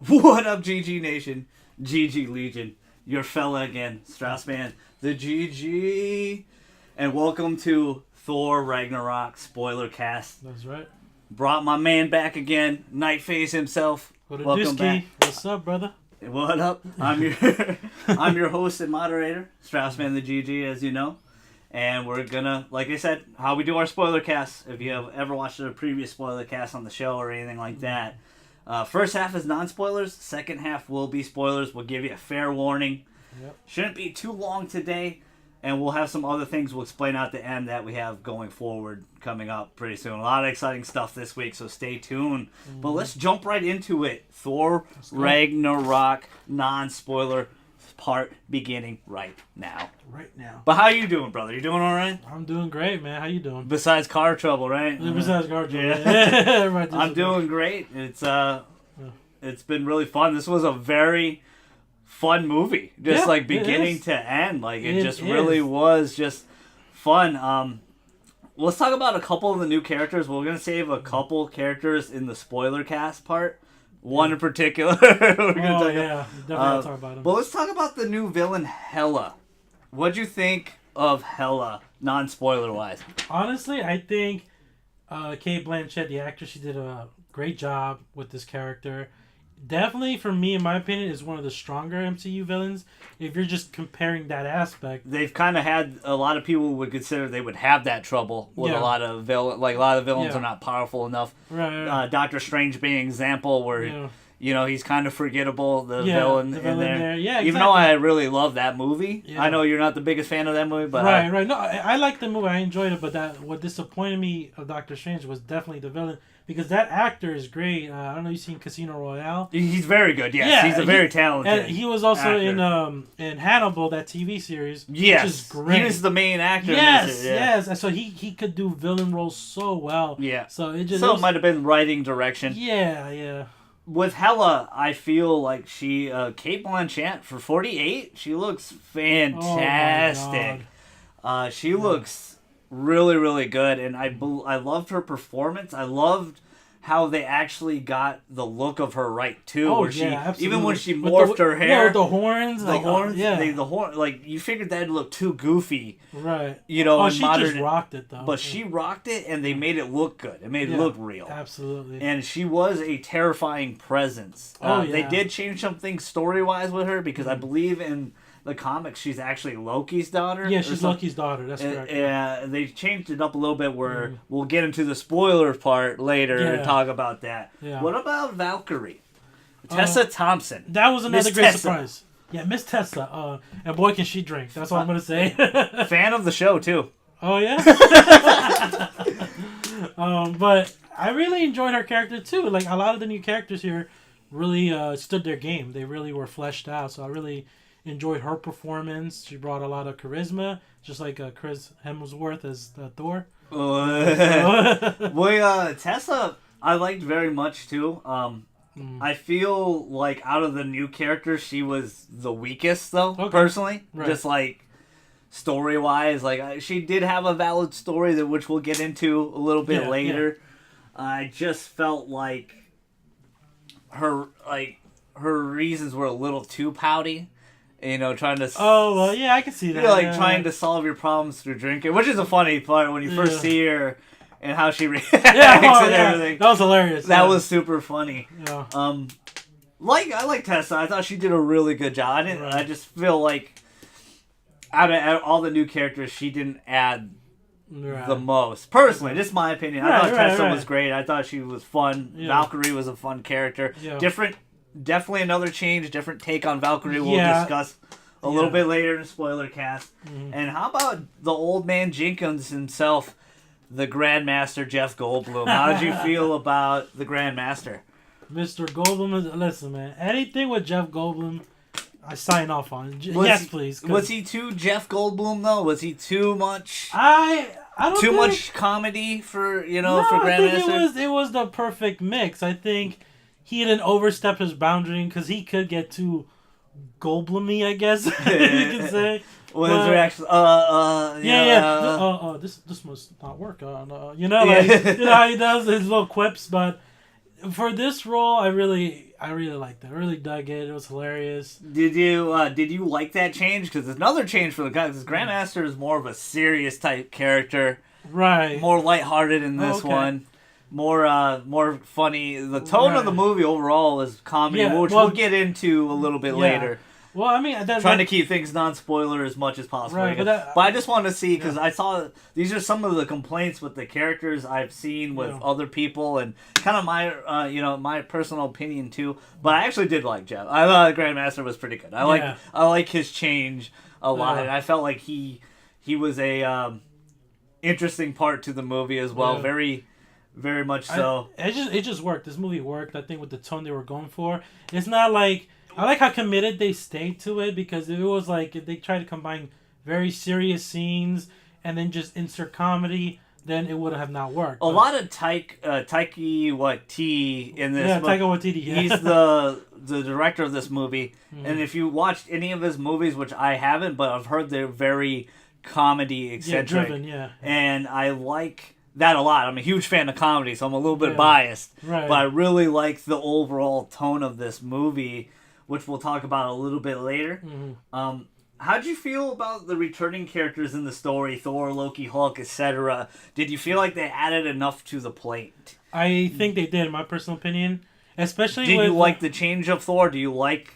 What up, GG Nation? GG Legion. Your fella again, Straussman, the GG. And welcome to Thor Ragnarok Spoilercast. That's right. Brought my man back again, Nightface himself. Welcome back. What's up, brother? What up? I'm your host and moderator, Straussman the GG, as you know. And we're gonna, like I said, how we do our spoiler cast. If you have ever watched a previous spoiler cast on the show or anything like that, first half is non-spoilers. Second half will be spoilers. We'll give you a fair warning. Yep. Shouldn't be too long today, and we'll have some other things we'll explain at the end that we have going forward coming up pretty soon. A lot of exciting stuff this week, so stay tuned. But let's jump right into it. Thor Ragnarok non-spoiler part beginning right now. But how you doing, brother? You doing all right? I'm doing great, man. How you doing? Besides car trouble, right? Besides car trouble. Yeah. Right, I'm doing great. It's been really fun. This was a very fun movie. Just like beginning to end. Like it just really was just fun. Let's talk about a couple of the new characters. We're going to save a couple characters in the spoiler cast part. One in particular. We're gonna talk about him. But let's talk about the new villain, Hela. What'd you think of Hela, non-spoiler wise? Honestly, I think Cate Blanchett, the actress, she did a great job with this character. Definitely, for me, in my opinion, is one of the stronger MCU villains. If you're just comparing that aspect, they've kind of had a lot of people would consider they would have that trouble with a lot of villains. Like a lot of villains are not powerful enough. Right. Doctor Strange being an example where he's kind of forgettable. The villain in there. Yeah, exactly. Even though I really love that movie, I know you're not the biggest fan of that movie, but right. No, I like the movie. I enjoyed it, but what disappointed me of Doctor Strange was definitely the villain. Because that actor is great. I don't know if you've seen Casino Royale. He's very good, yes. Yeah, he's very talented. And he was also in Hannibal, that TV series. Yes. Which is great. He was the main actor. Yes. And so he could do villain roles so well. Yeah. So it might have been writing direction. Yeah. With Hela, I feel like she, Cate Blanchett, for 48, she looks fantastic. She looks really, really good, and I loved her performance. I loved how they actually got the look of her right too. Absolutely. Even when she morphed her hair, with the horns, the horn, like you figured that'd look too goofy, right? She just rocked it though. But she rocked it, and they made it look good. It made it look real, absolutely. And she was a terrifying presence. They did change some things story wise with her because I believe in the comics, she's actually Loki's daughter. Yeah, she's Loki's daughter. That's correct. Yeah, they changed it up a little bit where we'll get into the spoiler part later and talk about that. Yeah. What about Valkyrie? Tessa Thompson. That was another great surprise. Yeah, Miss Tessa. And boy, can she drink. That's all I'm going to say. Fan of the show, too. Oh, yeah? But I really enjoyed her character, too. Like, a lot of the new characters here really stood their game. They really were fleshed out. So I really enjoyed her performance. She brought a lot of charisma, just like Chris Hemsworth as Thor. Tessa, I liked very much too. I feel like out of the new characters, she was the weakest though. Personally, just like story wise, like she did have a valid story which we'll get into a little bit later. I just felt like her reasons were a little too pouty. Trying to... I can see that. Trying to solve your problems through drinking, which is a funny part when you first see her and how she reacts and everything. That was hilarious. That was super funny. Yeah. I like Tessa. I thought she did a really good job. I just feel like out of all the new characters, she didn't add the most. Personally, just my opinion. I thought Tessa was great. I thought she was fun. Yeah. Valkyrie was a fun character. Yeah. Definitely another change, different take on Valkyrie we'll discuss a little bit later in the spoiler cast. Mm-hmm. And how about the old man Jenkins himself, the Grandmaster Jeff Goldblum? How did you feel about the Grandmaster? Mr. Goldblum, listen, man. Anything with Jeff Goldblum, I sign off on. Yes, please. Was he too Jeff Goldblum, though? Was he too much... I don't Too much comedy for, for Grandmaster? I think it was the perfect mix. I think he didn't overstep his boundary because he could get too Goldblum-y, I guess you can say. What his reaction? This must not work. How he does his little quips, but For this role, I really liked it. I really dug it. It was hilarious. Did you like that change? Because it's another change for the guy. Because Grandmaster is more of a serious type character, right? More lighthearted in this one, more funny. The tone of the movie overall is comedy, which we'll get into a little bit later. Well, I mean, trying to keep things non-spoiler as much as possible. Right, but I just want to see, because I saw these are some of the complaints with the characters I've seen with other people, and kind of my my personal opinion too. But I actually did like Jeff. I thought Grandmaster was pretty good. I like his change a lot, and I felt like he was a interesting part to the movie as well. Very, very much so. It just worked. This movie worked. I think with the tone they were going for. It's not like. I like how committed they stayed to it, because it was like if they tried to combine very serious scenes and then just insert comedy, then it would have not worked. A lot of Taika Waititi in this. Yeah, Taika Waititi. Yeah. He's the director of this movie, and if you watched any of his movies, which I haven't, but I've heard they're very comedy eccentric. Driven, and I like that a lot. I'm a huge fan of comedy, so I'm a little bit biased, right. But I really like the overall tone of this movie, which we'll talk about a little bit later. Mm-hmm. How'd you feel about the returning characters in the story, Thor, Loki, Hulk, etc.? Did you feel like they added enough to the plate? I think they did, in my personal opinion. Especially Did you like the change of Thor? Do you like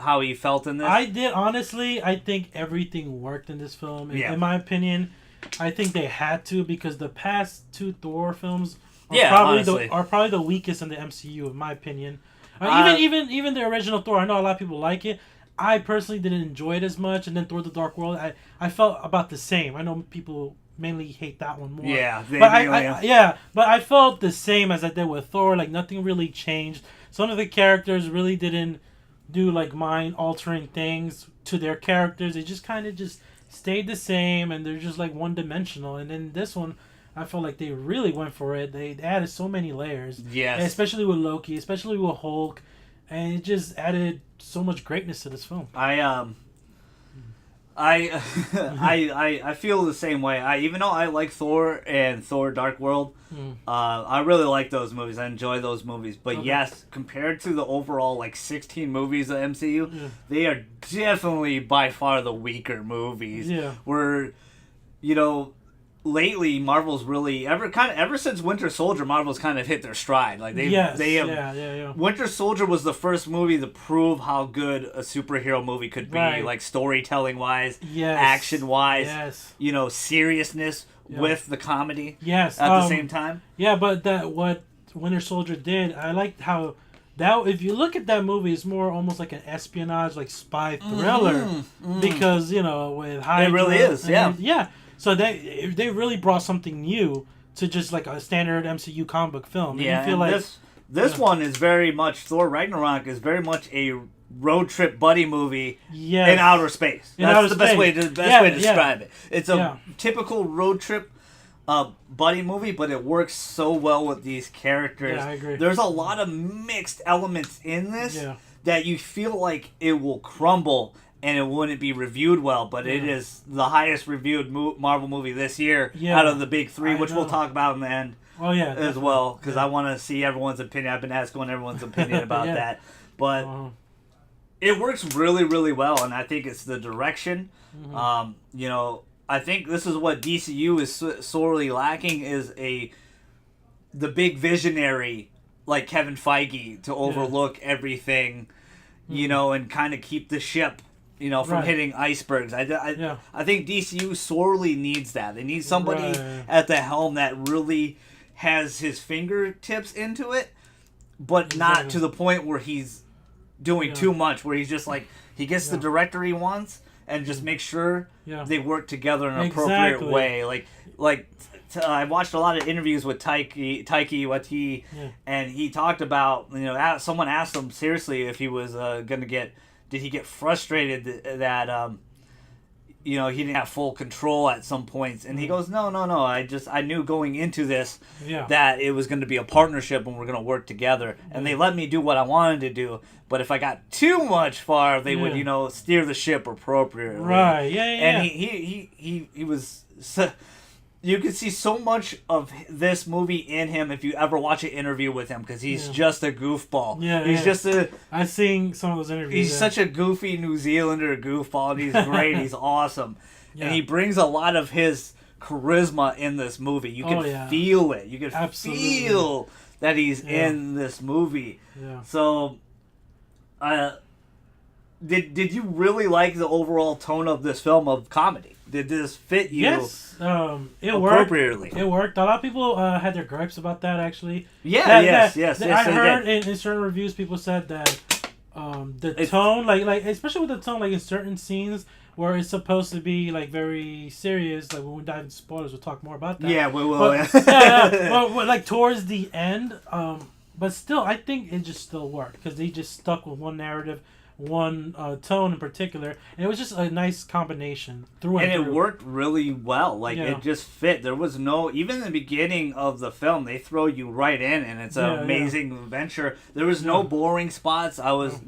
how he felt in this? I did, honestly. I think everything worked in this film. In my opinion, I think they had to, because the past two Thor films are probably the weakest in the MCU, in my opinion. Even the original Thor, I know a lot of people like it. I personally didn't enjoy it as much, and then Thor: The Dark World, I felt about the same. I know people mainly hate that one more. Yeah, but I felt the same as I did with Thor. Like, nothing really changed. Some of the characters really didn't do like mind-altering things to their characters. They just kind of just stayed the same, and they're just like one-dimensional. And then this one, I felt like they really went for it. They added so many layers. Yes. Especially with Loki, especially with Hulk. And it just added so much greatness to this film. I feel the same way. Even though I like Thor and Thor Dark World, I really like those movies. I enjoy those movies. But yes, compared to the overall like 16 movies of MCU, they are definitely by far the weaker movies. Yeah. Where, lately Marvel's really ever since Winter Soldier, Marvel's kind of hit their stride. Like they have Winter Soldier was the first movie to prove how good a superhero movie could be, like storytelling wise, action wise, seriousness with the comedy. Yes, at the same time. Yeah, but what Winter Soldier did, I liked how that, if you look at that movie, it's more almost like an espionage, like spy thriller, because with Hydra, it really is. Yeah. So they really brought something new to just like a standard MCU comic book film. Yeah, and you feel like this one is very much, Thor Ragnarok is very much a road trip buddy movie in outer space. That's the best way to describe it. It's a typical road trip buddy movie, but it works so well with these characters. Yeah, I agree. There's a lot of mixed elements in this that you feel like it will crumble and it wouldn't be reviewed well, but it is the highest reviewed Marvel movie this year out of the big three, which we'll talk about in the end as well, because I want to see everyone's opinion. I've been asking everyone's opinion about that. But it works really, really well, and I think it's the direction. I think this is what DCU is sorely lacking, is the big visionary like Kevin Feige to overlook everything, and kind of keep the ship from hitting icebergs. I think DCU sorely needs that. They need somebody at the helm that really has his fingertips into it, but not to the point where he's doing too much, where he's just like, he gets the director he wants and just make sure they work together in an appropriate way. I watched a lot of interviews with Taika Waititi, and he talked about, someone asked him seriously if he was going to get, did he get frustrated that he didn't have full control at some points, and he goes, no, I knew going into this that it was going to be a partnership and we're going to work together, and they let me do what I wanted to do, but if I got too much far, they would steer the ship appropriately. Right. Yeah. And he was you can see so much of this movie in him if you ever watch an interview with him, because he's just a goofball. Yeah, he's just a. I've seen some of those interviews. He's such a goofy New Zealander goofball, and he's great. He's awesome, and he brings a lot of his charisma in this movie. You can feel it. You can feel that he's in this movie. Yeah. So, did you really like the overall tone of this film of comedy? Did this fit you? Yes, it appropriately. Worked. It worked. A lot of people had their gripes about that. Actually, yes. I heard in certain reviews, people said that the tone, like especially with the tone, like in certain scenes where it's supposed to be like very serious. Like when we dive into spoilers, we'll talk more about that. Yeah, we will. But like towards the end, but still, I think it just still worked because they just stuck with one narrative. One tone in particular, and it was just a nice combination through and through. It worked really well. Like it just fit. There was no, even in the beginning of the film, they throw you right in, and it's an amazing adventure. There was no boring spots. It was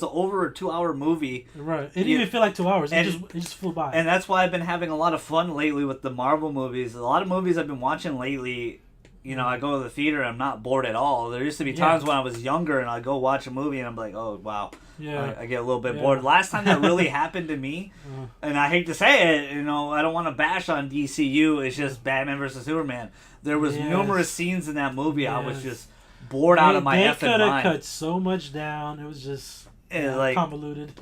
over a 2-hour movie. Right. It didn't even feel like 2 hours. It just flew by. And that's why I've been having a lot of fun lately with the Marvel movies. A lot of movies I've been watching lately. I go to the theater and I'm not bored at all. There used to be times when I was younger and I'd go watch a movie and I'm like, oh, wow. Yeah. I get a little bit bored. Last time that really happened to me, and I hate to say it, I don't want to bash on DCU. It's just Batman versus Superman. There was numerous scenes in that movie I was just bored out of my effing mind. They could have cut so much down. It was just convoluted.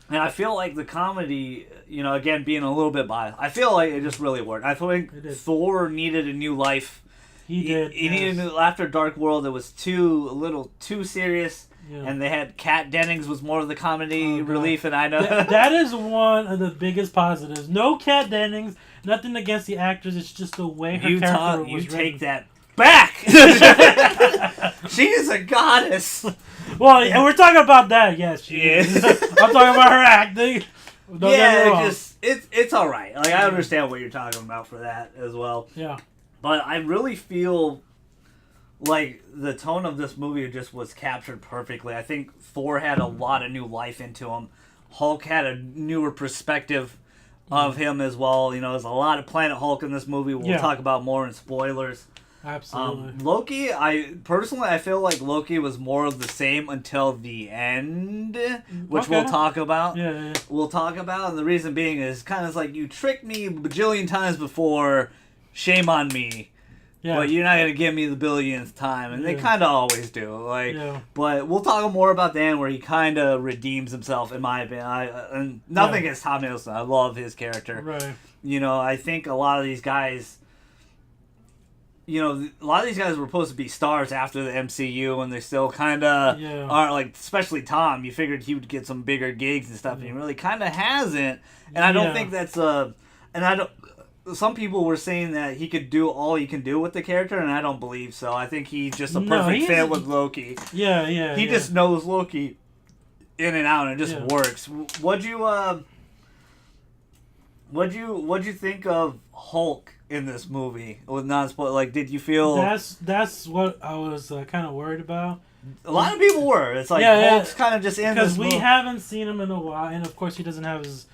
And I feel like the comedy, again, being a little bit biased, I feel like it just really worked. I think Thor needed a new life. He needed a new, after Dark World, it was a little too serious. Yeah. And they had Kat Dennings was more of the comedy relief, and I know that is one of the biggest positives. No Kat Dennings, nothing against the actors. It's just the way her character was written. Take that back. She is a goddess. Well, and we're talking about that. Yes, she is. I'm talking about her acting. It's all right. Like I understand what you're talking about for that as well. Yeah. But I really feel like the tone of this movie just was captured perfectly. I think Thor had a lot of new life into him. Hulk had a newer perspective of him as well. There's a lot of Planet Hulk in this movie. We'll talk about more in spoilers. Absolutely. Loki, I feel like Loki was more of the same until the end, which we'll talk about. Yeah. We'll talk about, and the reason being is kind of like you tricked me a bajillion times before. Shame on me. Yeah. But you're not going to give me the billionth time. And they kind of always do. But we'll talk more about the end where he kind of redeems himself, in my opinion. And nothing against Tom Hiddleston. I love his character. Right. I think a lot of these guys... were supposed to be stars after the MCU, and they still kind of aren't. Like, especially Tom. You figured he would get some bigger gigs and stuff, and he really kind of hasn't. And I don't think that's some people were saying that he could do all he can do with the character, and I don't believe so. I think he's just a perfect fit with Loki. Yeah. He just knows Loki in and out, and it just works. What'd you think of Hulk in this movie? With non-spoiler, like, did you feel that's what I was kind of worried about? A lot of people were. It's like Hulk's kind of just in this because we haven't seen him in a while, and of course he doesn't have his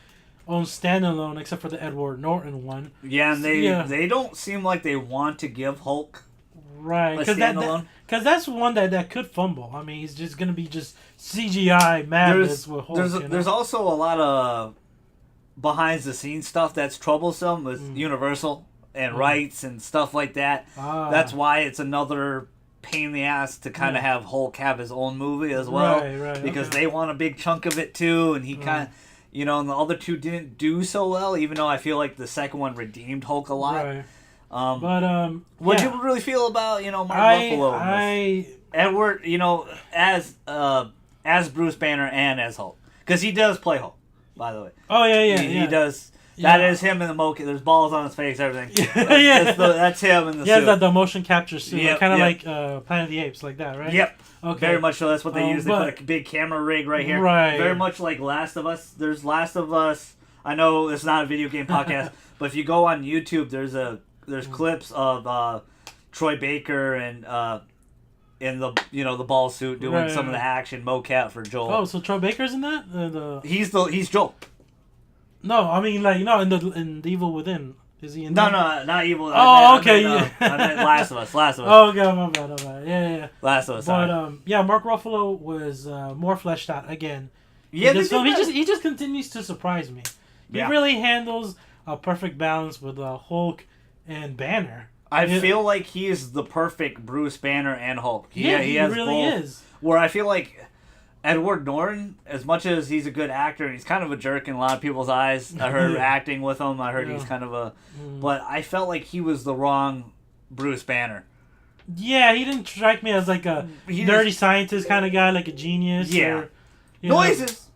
own standalone except for the Edward Norton one. Yeah, and they don't seem like they want to give Hulk a standalone. Because that's one that could fumble. I mean, he's just going to be just CGI madness with Hulk. There's also a lot of behind-the-scenes stuff that's troublesome with Universal and rights and stuff like that. That's why it's another pain in the ass to kind of have Hulk have his own movie as well. Right. Because they want a big chunk of it too, and he kind of... and the other two didn't do so well, even though I feel like the second one redeemed Hulk a lot. Right. What'd you really feel about, Mark Ruffalo? Edward, as Bruce Banner and as Hulk. Because he does play Hulk, by the way. Oh, yeah. He does. That is him in the motion. There's balls on his face, everything. That's him in the suit. Yeah, the motion capture suit. Kind of like Planet of the Apes, like that, right? Yep. Okay. Very much so. That's what they use. They put a big camera rig right here. Right. Very much like Last of Us. There's Last of Us. I know it's not a video game podcast, but if you go on YouTube, there's clips of Troy Baker and in the ball suit doing some of the action mocap for Joel. Oh, so Troy Baker's in that? He's Joel. No, I mean in the Evil Within. Is he in No, that? not Evil. Okay. I meant Last of Us. Oh, okay, my bad. Yeah. Last of Us. But Mark Ruffalo was more fleshed out again. Yeah, this film, he just continues to surprise me. He really handles a perfect balance with Hulk and Banner. I feel like he is the perfect Bruce Banner and Hulk. He has really both, is. Where I feel like Edward Norton, as much as he's a good actor, he's kind of a jerk in a lot of people's eyes. I heard acting with him. I heard he's kind of a... But I felt like he was the wrong Bruce Banner. Yeah, he didn't strike me as like a nerdy scientist kind of guy, like a genius. Yeah. Or, Noises!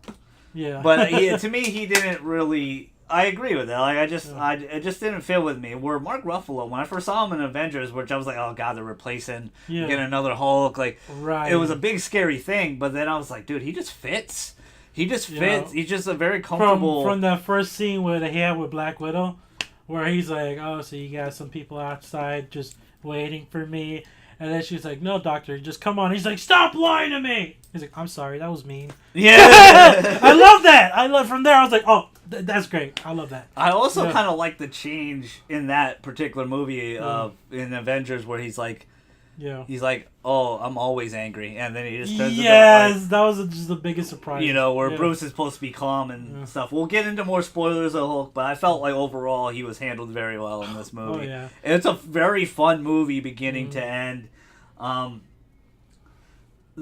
Yeah. But to me, he didn't really... I agree with that. Like it just didn't fit with me. Where Mark Ruffalo, when I first saw him in Avengers, which I was like, oh god, they're replacing, getting another Hulk. Like, it was a big scary thing. But then I was like, dude, he just fits. He just fits. He's just a very comfortable. From that first scene he had with Black Widow, where he's like, oh, so you got some people outside just waiting for me, and then she's like, no, doctor, just come on. He's like, stop lying to me. He's like, I'm sorry, that was mean. Yeah, I love that. From there, I was like, oh. That's great. I love that. I also kind of like the change in that particular movie in Avengers where he's like, oh, I'm always angry, and then he just turns that was just the biggest surprise. Where Bruce is supposed to be calm and stuff. We'll get into more spoilers of Hulk, but I felt like overall he was handled very well in this movie. Oh, yeah. It's a very fun movie beginning to end. The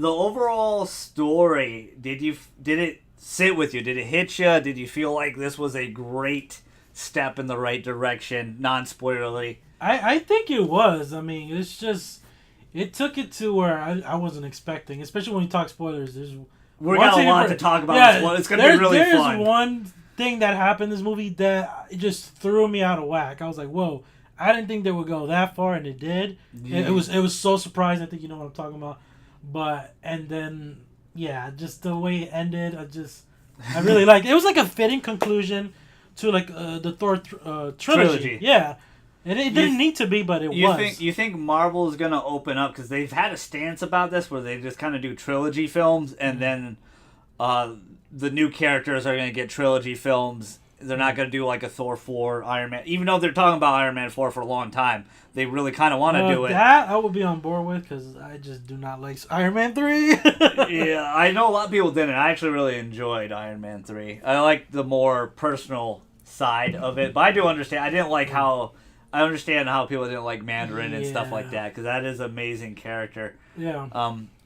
overall story, did it sit with you? Did it hit you? Did you feel like this was a great step in the right direction, non-spoilerly? I think it was. I mean, it's just... It took it to where I wasn't expecting, especially when you talk spoilers. We got a lot to talk about. It's going to be really fun. There's one thing that happened in this movie that just threw me out of whack. I was like, whoa, I didn't think they would go that far, and it did. Yeah. It was so surprising. I think you know what I'm talking about. And then... Yeah, just the way it ended, I really liked it. It was like a fitting conclusion to like the Thor trilogy. Yeah, it didn't need to be, but it was. You think Marvel is gonna open up because they've had a stance about this where they just kind of do trilogy films and then the new characters are gonna get trilogy films. They're not gonna do like a Thor 4, Iron Man, even though they're talking about Iron Man 4 for a long time. They really kind of want to do it. That I would be on board with because I just do not like Iron Man 3. Yeah, I know a lot of people didn't. I actually really enjoyed Iron Man 3. I like the more personal side of it, but I do understand. I understand how people didn't like Mandarin and stuff like that because that is an amazing character. Yeah.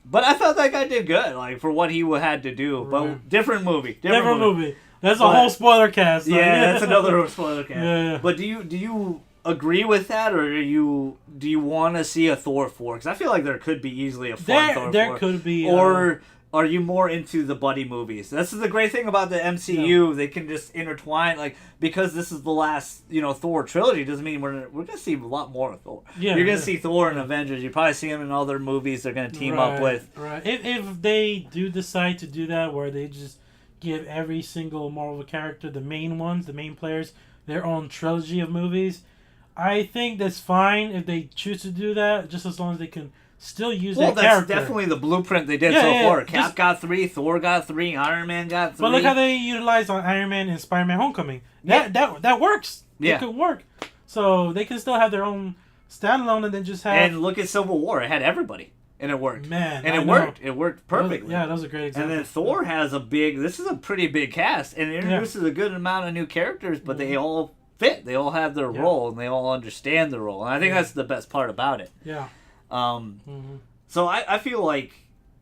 But I thought that guy did good, like for what he had to do. But different movie. Different movie. That's a whole spoiler cast. Yeah, that's another spoiler cast. Yeah. But do you agree with that, or do you want to see a Thor 4? Because I feel like there could be easily a fun Thor 4. There could be. Or are you more into the buddy movies? That's the great thing about the MCU. Yeah. They can just intertwine, like, because this is the last, Thor trilogy, doesn't mean we're going to see a lot more of Thor. Yeah, you're going to see Thor in Avengers. You probably see him in other movies they're going to team up with. Right. If they do decide to do that, where they just give every single Marvel character, the main players, their own trilogy of movies, I think that's fine if they choose to do that, just as long as they can still use that character. Well, that's definitely the blueprint they did so far. Cap got 3, Thor got 3, Iron Man got 3. But look how they utilized on Iron Man and Spider-Man Homecoming. That works. Yeah. It could work. So they can still have their own standalone and then just have... And look at Civil War. It had everybody. And it worked. Man, and it worked. It worked perfectly. That was a great example. And then Thor has this is a pretty big cast. And it introduces a good amount of new characters, but they all fit. They all have their role, and they all understand the role. And I think that's the best part about it. Yeah. So I feel like,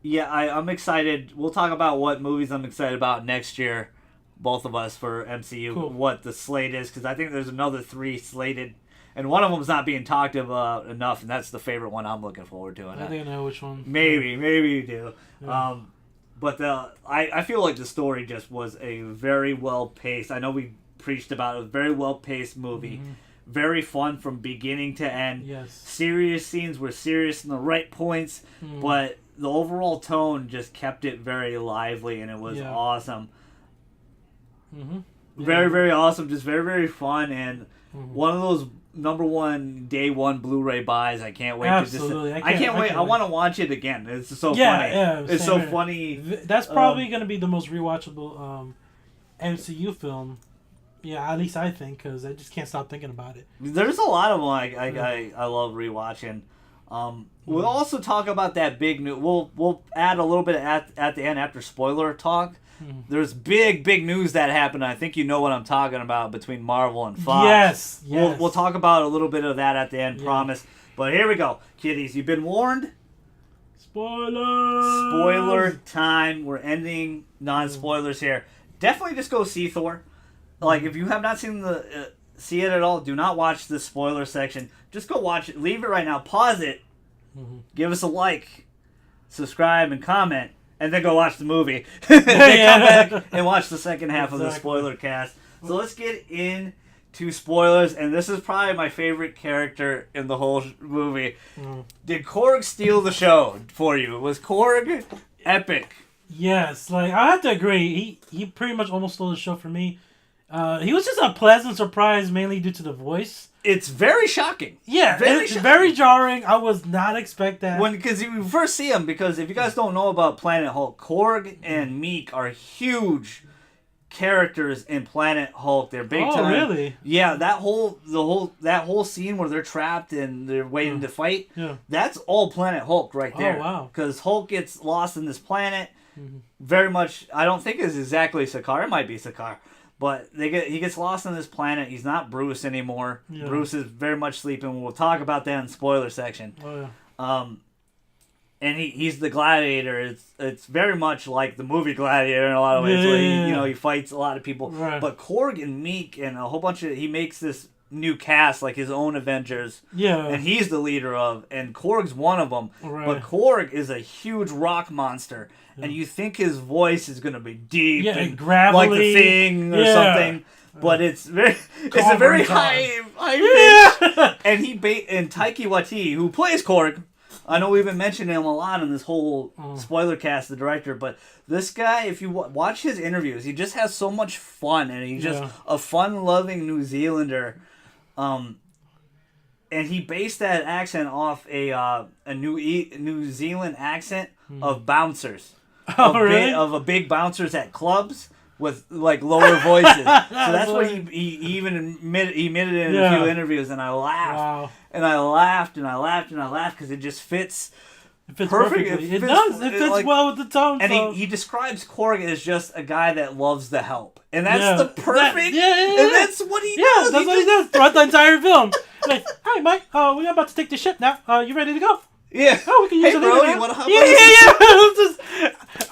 I'm excited. We'll talk about what movies I'm excited about next year, both of us, for MCU, what the slate is, because I think there's another 3 slated. And one of them's not being talked about enough, and that's the favorite one I'm looking forward to. I think I know which one. Maybe you do. Yeah. But I feel like the story just was a very well-paced. I know we preached about it. A very well-paced movie. Mm-hmm. Very fun from beginning to end. Yes. Serious scenes were serious in the right points, but the overall tone just kept it very lively, and it was awesome. Mm-hmm. Yeah. Very, very awesome. Just very, very fun, and one of those number one day one Blu-ray buys. I can't wait. Absolutely. I can't wait. I want to watch it again. It's so funny. Yeah, it's so funny. That's probably going to be the most rewatchable MCU film Yeah, at least I think, because I just can't stop thinking about it. There's a lot of them I love rewatching. We'll also talk about that big news. We'll add a little bit at the end after spoiler talk. There's big news that happened. I think you know what I'm talking about between Marvel and Fox. Yes. We'll talk about a little bit of that at the end, promise. But here we go, kiddies. You've been warned. Spoiler time. We're ending non-spoilers here. Definitely just go see Thor. Like, if you have not seen see it at all, do not watch the spoiler section. Just go watch it. Leave it right now. Pause it. Give us a like, subscribe, and comment, and then go watch the movie. Then come back and watch the second half of the spoiler cast. So let's get into spoilers, and this is probably my favorite character in the whole movie. Did Korg steal the show for you? Was Korg epic? Yes, like I have to agree. He pretty much almost stole the show for me. He was just a pleasant surprise, mainly due to the voice. It's very shocking. Yeah, it's very jarring. I was not expect that. Because you first see him, because if you guys don't know about Planet Hulk, Korg and Meek are huge characters in Planet Hulk. They're big time. Oh, really? Yeah, that whole scene where they're trapped and they're waiting to fight. Yeah. That's all Planet Hulk right there. Oh, wow. Because Hulk gets lost in this planet. Very much, I don't think it's exactly Sakaar. It might be Sakaar. But he gets lost on this planet. He's not Bruce anymore. Yeah. Bruce is very much sleeping. We'll talk about that in the spoiler section. Oh, yeah. And he's the gladiator. It's very much like the movie Gladiator in a lot of ways. Where he fights a lot of people. Right. But Korg and Meek and a whole bunch of... He makes this new cast, like his own Avengers. Yeah. And he's the leader of... And Korg's one of them. Right. But Korg is a huge rock monster. And you think his voice is going to be deep and gravelly, like the Thing or something, but it's a very high pitch. And and Taika Waititi, who plays Korg, I know we've been mentioning him a lot in this whole spoiler cast, the director, but this guy, if you watch his interviews, he just has so much fun, and he's just a fun-loving New Zealander. And he based that accent off a New Zealand accent of bouncers. Really? Of a big bouncers at clubs with like lower voices. So that's what he even admitted it in a few interviews, and I laughed. Wow. And I laughed and I laughed and I laughed because it just fits. It fits perfectly. It does. It fits well with the tone. And he describes Korg as just a guy that loves the help, and that's the perfect. And that's what he does. Yeah, that's what he does throughout the entire film. Like, hi Mike, we're about to take the ship now. You ready to go? Yeah. Oh, we can use bro, you want to hop on this?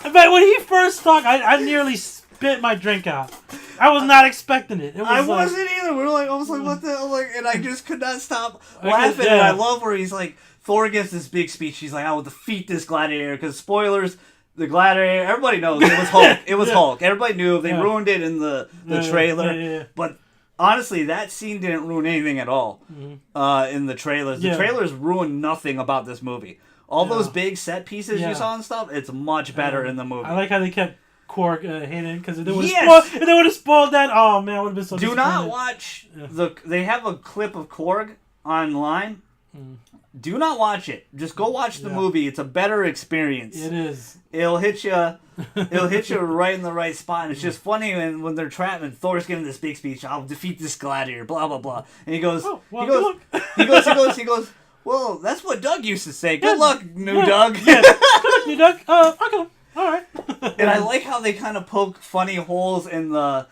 But when he first talked, I nearly spit my drink out. I was not expecting it. I wasn't either. I was like, what the hell? Like, and I just could not stop laughing. And I love where he's like, Thor gives this big speech. He's like, I will defeat this gladiator. Because spoilers, the gladiator, everybody knows it was Hulk. It was Hulk. Everybody knew. They ruined it in the trailer. But honestly, that scene didn't ruin anything at all in the trailers. The trailers ruined nothing about this movie. All those big set pieces you saw and stuff, it's much better in the movie. I like how they kept Korg hidden, because if they would have spoiled that, oh man, I would have been so disappointed. Do not watch they have a clip of Korg online. Do not watch it. Just go watch the movie. It's a better experience. It is. It'll hit you. It'll hit you right in the right spot. And it's just funny when they're trapped and Thor's giving this big speech. I'll defeat this gladiator. Blah blah blah. And he goes. He goes. Well, that's what Doug used to say. Good luck, new Doug. Good luck, new Doug. Okay. All right. And I like how they kind of poke funny holes in the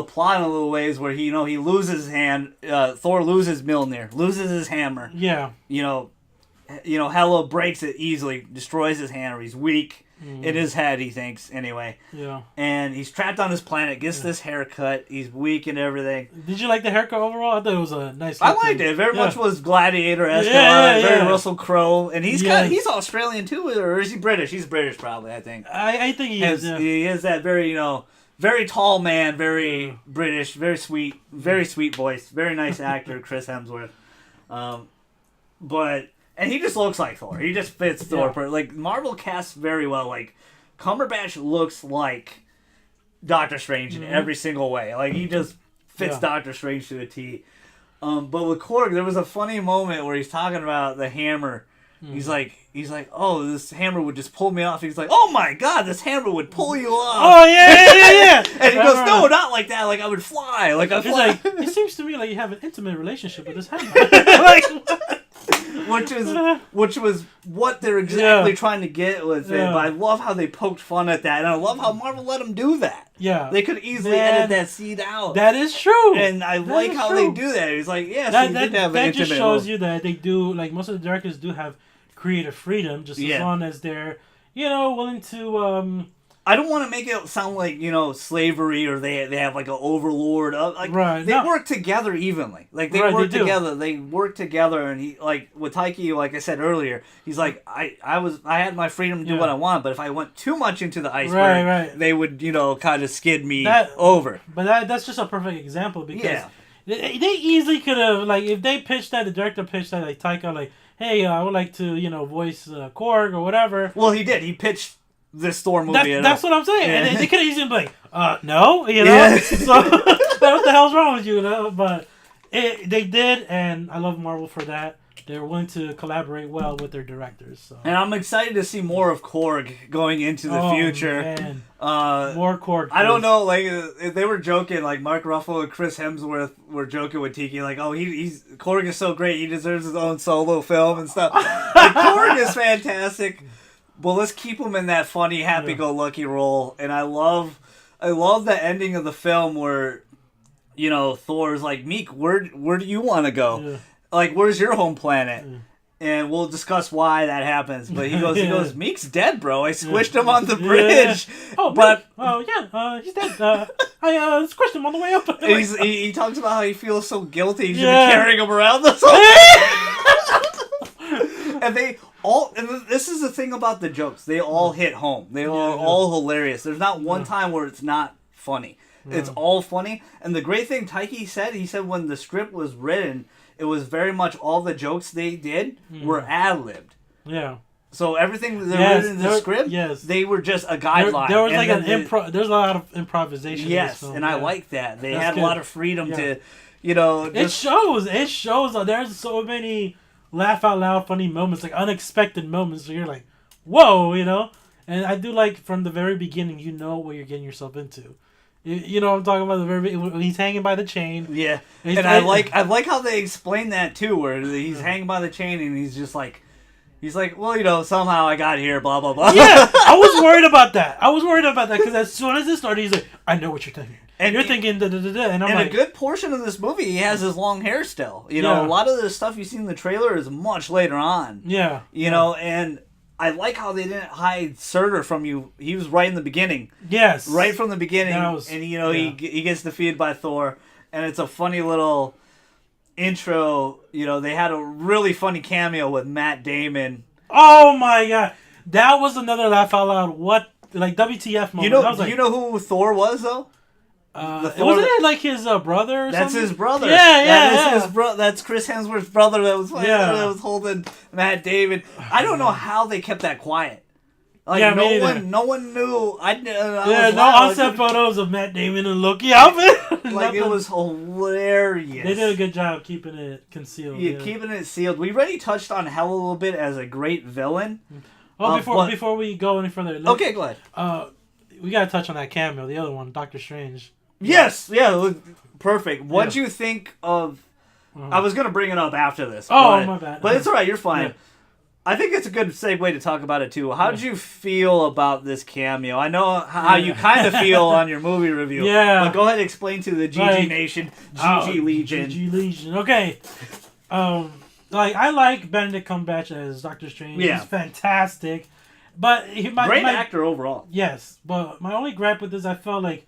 plot in a little ways where he loses his hand. Thor loses Mjolnir, loses his hammer. Yeah. Hela breaks it easily, destroys his hand, or he's weak in his head, he thinks, anyway. Yeah. And he's trapped on this planet, gets this haircut, he's weak and everything. Did you like the haircut overall? I thought it was a nice look. I liked it. Very much was Gladiator-esque, very Russell Crowe. And he's he's Australian too, or is he British? He's British probably, I think. I think he is. He is that very, very tall man, very British, very sweet voice, very nice actor, Chris Hemsworth. And he just looks like Thor. He just fits Thor. Like, Marvel casts very well. Like, Cumberbatch looks like Doctor Strange in every single way. Like, he just fits Doctor Strange to a T. But with Korg, there was a funny moment where he's talking about the hammer. He's like, oh, this hammer would just pull me off. He's like, oh my god, this hammer would pull you off. Oh yeah. And he goes, no, not like that. Like I would fly. Like I fly. It's like, it seems to me like you have an intimate relationship with this hammer. Like, which was what they're exactly trying to get with it. But I love how they poked fun at that, and I love how Marvel let them do that. Yeah, they could easily edit that scene out. That is true, and I like how they do that. He's like, yeah, so that just shows you that they do, like, most of the directors do have creative freedom, just as long as they're, willing to. I don't want to make it sound like, slavery, or they have like an overlord. They work together evenly. Like they work together. They work together, and he, like with Taiki, like I said earlier, he's like, I had my freedom to do what I want, but if I went too much into the iceberg, they would kind of skid me over. But that's just a perfect example, because they easily could have, like, if they pitched that, the director pitched that, like Taika, like, hey, I would like to voice Korg or whatever. Well, he did. He pitched this Thor movie. That's what I'm saying. Yeah. And they could have easily been like, no, So, what the hell's wrong with you, But they did, and I love Marvel for that. They're willing to collaborate well with their directors. So. And I'm excited to see more of Korg going into the future. Man. More Korg. I don't know, like, if they were joking, like Mark Ruffalo and Chris Hemsworth were joking with Tiki, like, oh, he's Korg is so great, he deserves his own solo film and stuff. Like, Korg is fantastic. Well, let's keep him in that funny, happy-go-lucky role. And I love the ending of the film where, Thor's like, Meek, where do you want to go? Yeah. Like, where's your home planet? Yeah. And we'll discuss why that happens. But he goes, Meek's dead, bro. I squished him on the bridge. Yeah. Oh, but he's dead. I squished him on the way up. He talks about how he feels so guilty. He should be carrying him around this whole And this is the thing about the jokes. They all hit home. They are all hilarious. There's not one time where it's not funny. It's all funny. And the great thing Taiki said, he said when the script was written, it was very much all the jokes they did were ad-libbed. Yeah. So everything that written in the script, they were just a guideline. There was like there's a lot of improvisation. Yes, in this film, I like that. They had a lot of freedom to, It shows. There's so many laugh out loud funny moments, like unexpected moments, so you're like, whoa, and I do like from the very beginning, what you're getting yourself into. You know what I'm talking about? The very when he's hanging by the chain. Yeah, and I like how they explain that too, where he's hanging by the chain and he's just like, well, somehow I got here, blah blah blah. Yeah, I was worried about that. Because as soon as it started, he's like, I know what you're thinking. And you're thinking da da da da, and I'm like, a good portion of this movie, he has his long hair still. A lot of the stuff you see in the trailer is much later on. Yeah. And I like how they didn't hide Surtur from you. He was right in the beginning. Yes. Right from the beginning, he gets defeated by Thor, and it's a funny little intro. They had a really funny cameo with Matt Damon. Oh my god, that was another laugh out loud. What, like, WTF moment? You know who Thor was though? Wasn't it like his brother or That's something? his brother. Yeah. That's Chris Hemsworth's brother that was holding Matt Damon. I don't know how they kept that quiet. Like, no one knew. No on-set photos of Matt Damon and Loki outfit. Like, it was hilarious. They did a good job keeping it concealed. Yeah, keeping it sealed. We already touched on Hell a little bit as a great villain. Oh, before we go any further. Okay, go ahead. We gotta touch on that cameo, the other one, Doctor Strange. Yes, perfect. What'd you think of... I was going to bring it up after this. My bad. But it's all right, you're fine. Yeah. I think it's a good segue to talk about it, too. How did you feel about this cameo? I know how you kind of feel on your movie review. Yeah. But go ahead and explain to the GG Nation, GG Legion. GG Legion. Okay. I like Benedict Cumberbatch as Doctor Strange. Yeah. He's fantastic. But great actor overall. Yes. But my only gripe with this, I felt like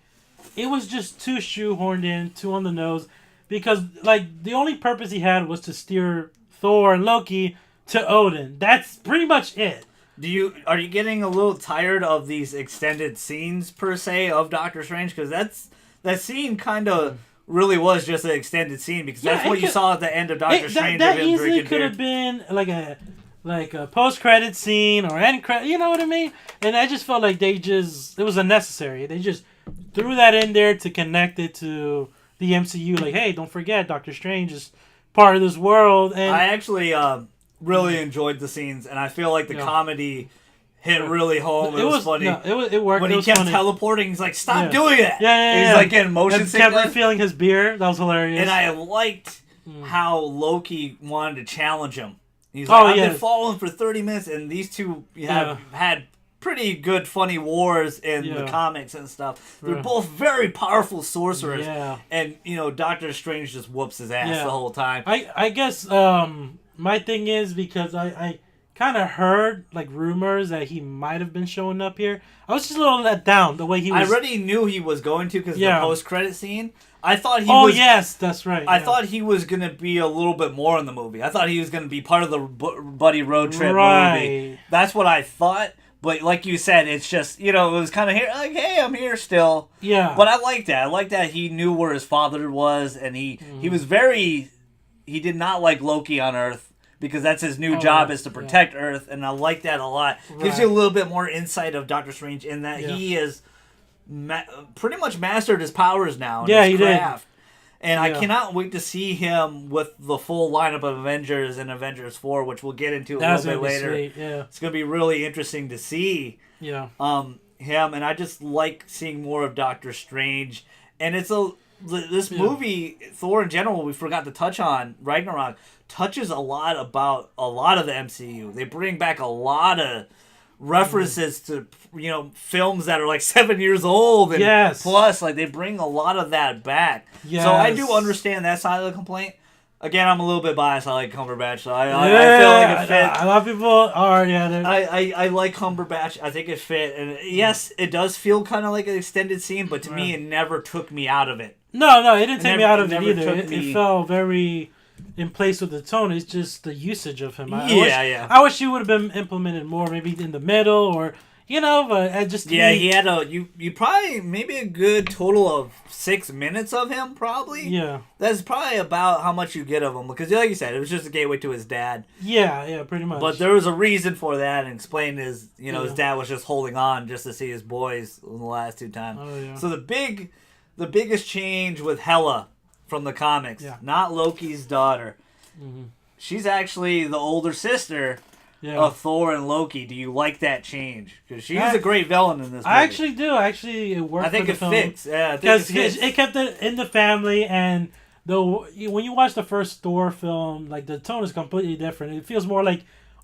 it was just too shoehorned in, too on the nose, because the only purpose he had was to steer Thor and Loki to Odin. That's pretty much it. Are you getting a little tired of these extended scenes per se of Doctor Strange? Because that scene kind of really was just an extended scene, because that's what you saw at the end of Doctor Strange. That easily could have been like a post-credit scene or end credit. You know what I mean? And I just felt like it was unnecessary. They just threw that in there to connect it to the MCU. Like, hey, don't forget, Doctor Strange is part of this world. And I actually, really enjoyed the scenes, and I feel like the comedy hit really home. It was funny. No, it worked. When he kept teleporting, he's like, "Stop doing it!" Yeah. He's like getting motion sickness. Kept refilling his beer. That was hilarious. And I liked how Loki wanted to challenge him. He's like, I've been following for 30 minutes, and these two have had pretty good, funny wars in the comics and stuff. They're both very powerful sorcerers. Yeah. And, Doctor Strange just whoops his ass the whole time. I guess my thing is because I kind of heard rumors that he might have been showing up here. I was just a little let down the way he was. I already knew he was going to because the post-credit scene. I thought he was... Oh, yes, that's right. I thought he was going to be a little bit more in the movie. I thought he was going to be part of the buddy road trip movie. That's what I thought. But like you said, it's just, it was kind of here, like, hey, I'm here still. Yeah. But I like that. I like that he knew where his father was, and he was very... He did not like Loki on Earth, because that's his new job, is to protect Earth, and I like that a lot. Gives you a little bit more insight of Doctor Strange in that he is pretty much mastered his powers now. And his craft. And I cannot wait to see him with the full lineup of Avengers and Avengers 4, which we'll get into a little bit later. Sweet. Yeah. It's going to be really interesting to see him, and I just like seeing more of Doctor Strange. And this movie, Thor in general, we forgot to touch on, Ragnarok, touches a lot about a lot of the MCU. They bring back a lot of references to films that are like 7 years old and plus, like, they bring a lot of that back. So I do understand that side of the complaint. Again, I'm a little bit biased. I like Cumberbatch, so I feel like it fit. A lot of people are. I like Cumberbatch. I think it fit, and yes, it does feel kind of like an extended scene, but to me, it never took me out of it. No, it didn't take me out of it either. It felt very in place with the tone. It's just the usage of him. I wish he would have been implemented more, maybe in the middle, or but I just he had you probably maybe a good total of 6 minutes of him, probably. Yeah, that's probably about how much you get of him, because like you said, it was just a gateway to his dad. Yeah, pretty much. But there was a reason for that, and explained his his dad was just holding on just to see his boys in the last 2 times. Oh yeah. So the biggest change with Hela from the comics, not Loki's daughter. Mm-hmm. She's actually the older sister of Thor and Loki. Do you like that change? Because she's a great villain in this movie. I actually do. Actually, it worked. I think it fits. Yeah, because it kept it in the family, and when you watch the first Thor film, like, the tone is completely different. It feels more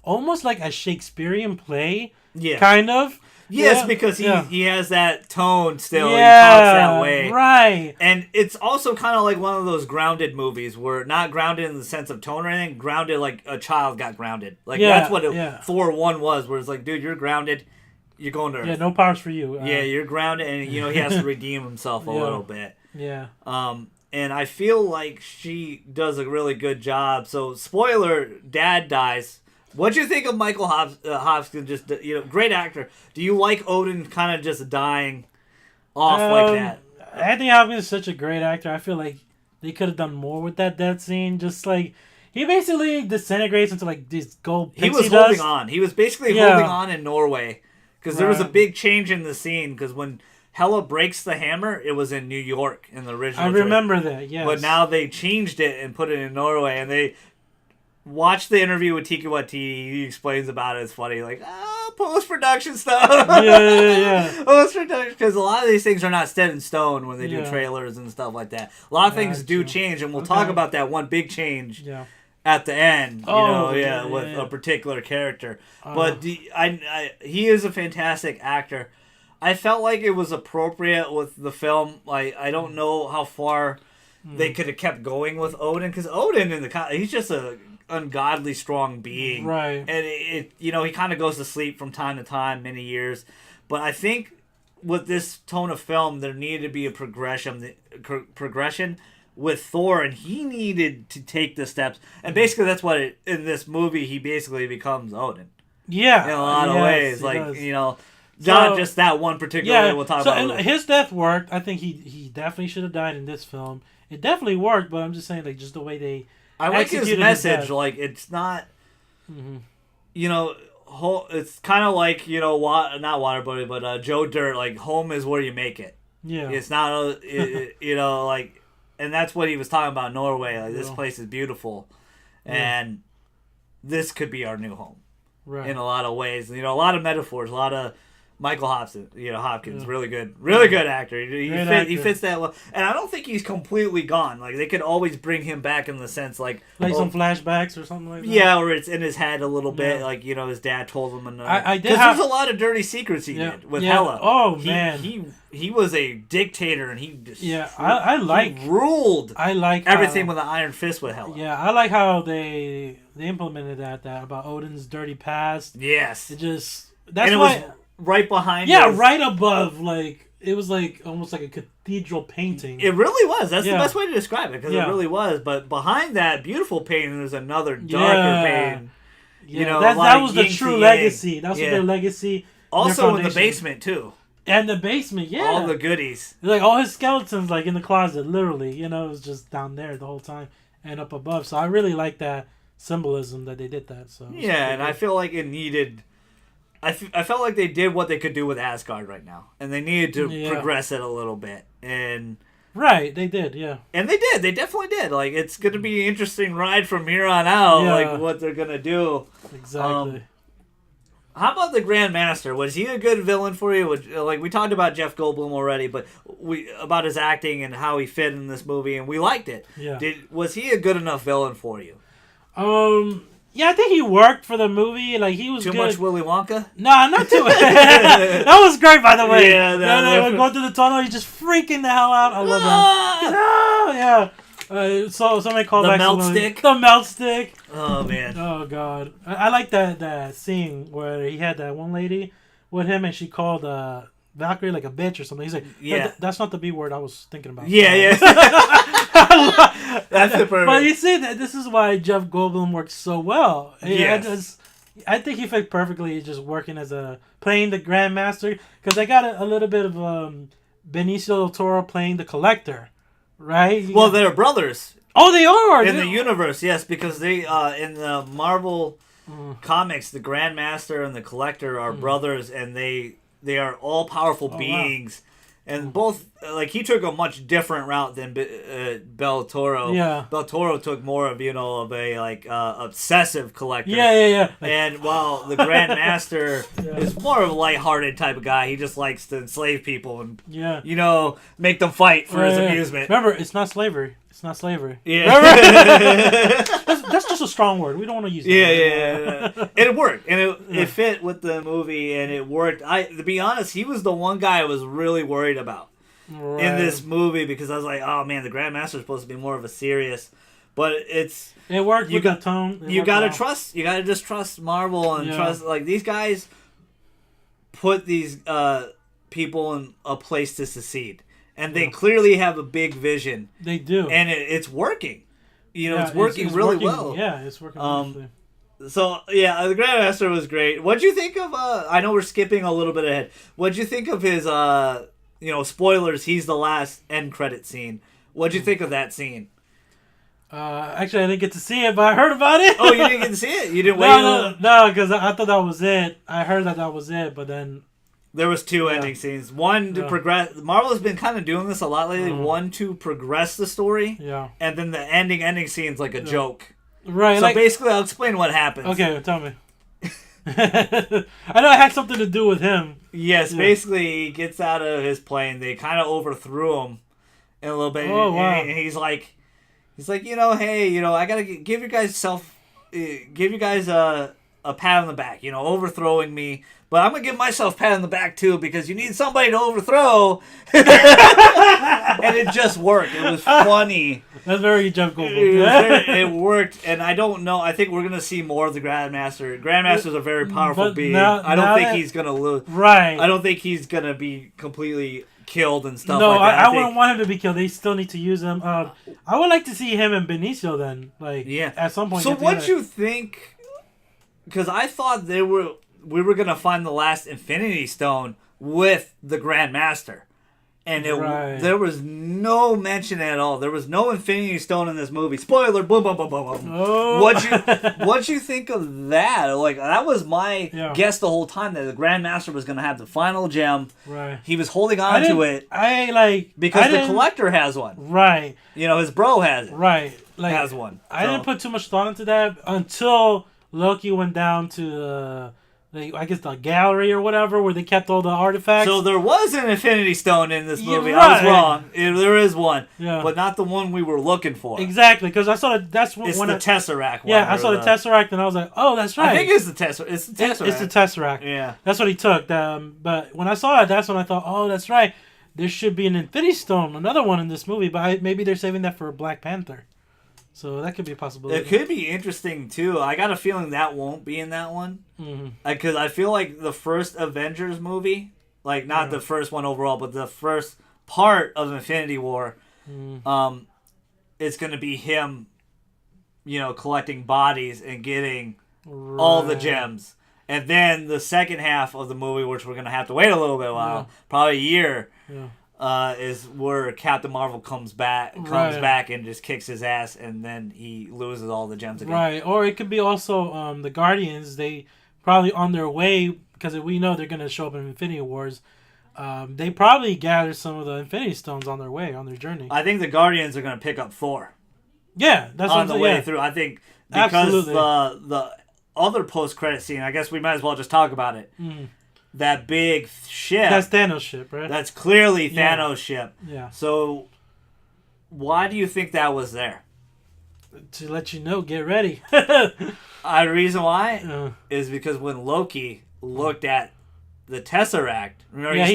almost like a Shakespearean play. Yeah. Kind of. Yes, because he has that tone still. Yeah, he talks that way. Right. And it's also kind of like one of those grounded movies where not grounded in the sense of tone or anything, grounded like a child got grounded. Like, that's what Thor 1 was, where it's like, dude, you're grounded. You're going to Earth. Yeah, no powers for you. You're grounded, and, he has to redeem himself a little bit. Yeah. And I feel like she does a really good job. So, spoiler, Dad dies. What'd you think of Michael Hopkins? Just great actor. Do you like Odin kind of just dying off like that? Anthony Hopkins is such a great actor. I feel like they could have done more with that death scene. Just like he basically disintegrates into this gold pixie dust. He was holding on. He was basically holding on in Norway because there was a big change in the scene. Because when Hela breaks the hammer, it was in New York in the original. I remember that. Yes, but now they changed it and put it in Norway, and they. Watch the interview with Taika Waititi. He explains about it. It's funny, post-production stuff. Yeah. Post-production, because a lot of these things are not set in stone when they do trailers and stuff like that. A lot of things do change, and we'll talk about that one big change at the end. With a particular character. But he is a fantastic actor. I felt like it was appropriate with the film. I don't know how far they could have kept going with Odin, because Odin he's just a ungodly strong being, right? And he kind of goes to sleep from time to time, many years. But I think with this tone of film, there needed to be a progression with Thor, and he needed to take the steps. And basically, that's what in this movie he basically becomes Odin. Yeah, in a lot of ways, not just that one particular way. We'll talk about. And his death worked. I think he definitely should have died in this film. It definitely worked, but I'm just saying, just the way they. I like his message. It's not, it's kind of like, not Waterboy, but Joe Dirt. Home is where you make it. Yeah. It's not, and that's what he was talking about. Norway. This place is beautiful, and this could be our new home. Right. In a lot of ways. You know, a lot of metaphors, a lot of Michael Hopkins, Hopkins, Yeah. really good actor. He fits that well. And I don't think he's completely gone. Like, they could always bring him back in the sense, like some flashbacks or something like that? Yeah, or it's in his head a little bit, like, his dad told him. I did because there's a lot of dirty secrets he did with Hela. Oh, man. He was a dictator, and he just... Yeah, he ruled everything with an iron fist with Hela. Yeah, I like how they implemented that about Odin's dirty past. Yes. It just... That's why... was right behind right above, like, it was like almost like a cathedral painting. It really was. That's the best way to describe it, because it really was. But behind that beautiful painting, there's another darker painting. Yeah, that was the true legacy. That's what their legacy. Also in the basement too. And the basement, all the goodies. Like all his skeletons, like in the closet, literally. It was just down there the whole time and up above. So I really like that symbolism that they did that. So and I feel like it needed. I felt like they did what they could do with Asgard right now, and they needed to progress it a little bit. And they did, and they did. They definitely did. Like, it's going to be an interesting ride from here on out. Like, what they're going to do. Exactly. How about the Grand Master? Was he a good villain for you? Like, we talked about Jeff Goldblum already, but about his acting and how he fit in this movie, and we liked it. Yeah. Was he a good enough villain for you? Yeah, I think he worked for the movie. Like, he was too good. Much Willy Wonka? No, not too much. That was great, by the way. Yeah, going through the tunnel, he's just freaking the hell out. I love that. No, so somebody called back the melt stick. The melt stick. Oh man. Oh god, I like that scene where he had that one lady with him, and she called Valkyrie like a bitch or something. He's like, yeah, that's not the B word I was thinking about. Yeah. That's the perfect. But you see that this is why Jeff Goldblum works so well. Yes. I think he fit perfectly just working as playing the Grandmaster, because I got a little bit of Benicio del Toro playing the Collector, right? They're brothers. Oh, they are in the universe, yes, because they in the Marvel comics, the Grandmaster and the Collector are brothers, and they are all powerful beings. Wow. And both, like, he took a much different route than Del Toro. Yeah. Del Toro took more of, of a, like, obsessive collector. Yeah. And while the Grandmaster is more of a lighthearted type of guy, he just likes to enslave people and, make them fight for his amusement. Remember, it's not slavery. It's not slavery. Yeah. That's just a strong word. We don't want to use that. Yeah. And it worked. And it fit with the movie, and it worked. To be honest, he was the one guy I was really worried about in this movie, because I was like, oh man, the Grandmaster is supposed to be more of a serious, but it worked with the tone. You gotta trust. You gotta just trust Marvel and trust, like, these guys put these people in a place to succeed. And they clearly have a big vision. They do. And it's working. It's working really well. Yeah, it's working So, the Grandmaster was great. What'd you think of, I know we're skipping a little bit ahead. What'd you think of his, spoilers, he's the last end credit scene. What'd you think of that scene? Actually, I didn't get to see it, but I heard about it. Oh, you didn't get to see it? You didn't wait? No, because I thought that was it. I heard that was it, but then... There was two ending scenes. One to progress. Marvel has been kind of doing this a lot lately. One to progress the story. Yeah. And then the ending scene's like a joke. Right. So basically, I'll explain what happens. Okay, tell me. I know it had something to do with him. Yes, basically he gets out of his plane. They kind of overthrew him in a little bit. Oh, wow. And he's like, hey, I gotta give you guys a pat on the back, overthrowing me. But I'm going to give myself a pat on the back, too, because you need somebody to overthrow. And it just worked. It was funny. That's very Jeff Goldblum. It worked. And I don't know. I think we're going to see more of the Grandmaster. Grandmaster's a very powerful being. I don't think he's going to lose. Right. I don't think he's going to be completely killed and stuff like that. I wouldn't want him to be killed. They still need to use him. I would like to see him and Benicio then. At some point. So what you think... Because I thought we were going to find the last Infinity Stone with the Grandmaster. And there was no mention at all. There was no Infinity Stone in this movie. Spoiler, boom, boom, boom, boom, boom. Oh. What'd you think of that? Like, that was my guess the whole time, that the Grandmaster was going to have the final gem. Right. He was holding on to it. Because the Collector has one. Right. His bro has it. Right. Has one. I didn't put too much thought into that until Loki went down to I guess the gallery or whatever where they kept all the artifacts. So there was an Infinity Stone in this movie. Right. I was wrong. There is one, but not the one we were looking for. Exactly, because I saw it's the Tesseract one. Yeah, I saw the Tesseract and I was like, oh, that's right. I think it's the Tesseract. It's the Tesseract. It's the Tesseract. Yeah, that's what he took. But when I saw it, that's when I thought, oh, that's right. There should be an Infinity Stone, another one in this movie, but maybe they're saving that for Black Panther. So that could be a possibility. It could be interesting, too. I got a feeling that won't be in that one. Because I feel like the first Avengers movie, like not the first one overall, but the first part of Infinity War, it's going to be him, collecting bodies and getting all the gems. And then the second half of the movie, which we're going to have to wait a little bit while, probably a year, is where Captain Marvel comes back and just kicks his ass, and then he loses all the gems again. Right, or it could be also the Guardians. They probably on their way, because we know they're going to show up in Infinity Wars. They probably gather some of the Infinity Stones on their way, on their journey. I think the Guardians are going to pick up Thor. Yeah, that's on the way through. I think because the other post-credit scene, I guess we might as well just talk about it. That big ship. That's Thanos' ship, right? That's clearly Thanos' ship. Yeah. So, why do you think that was there? To let you know, get ready. The reason why is because when Loki looked at the Tesseract, remember he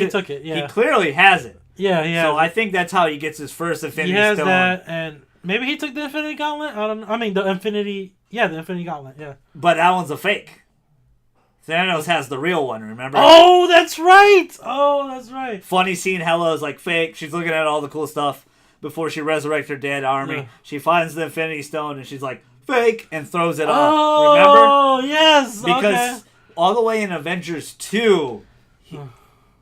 took it. Yeah. He clearly has it. Yeah. So I think that's how he gets his first Infinity Stone. He has that, and maybe he took the Infinity Gauntlet. The Infinity Gauntlet. Yeah. But that one's a fake. Thanos has the real one, remember? Oh, that's right. Funny scene, Hela's like fake. She's looking at all the cool stuff before she resurrects her dead army. Yeah. She finds the Infinity Stone and she's like, fake, and throws it off. Remember? Oh, yes. Because all the way in Avengers 2,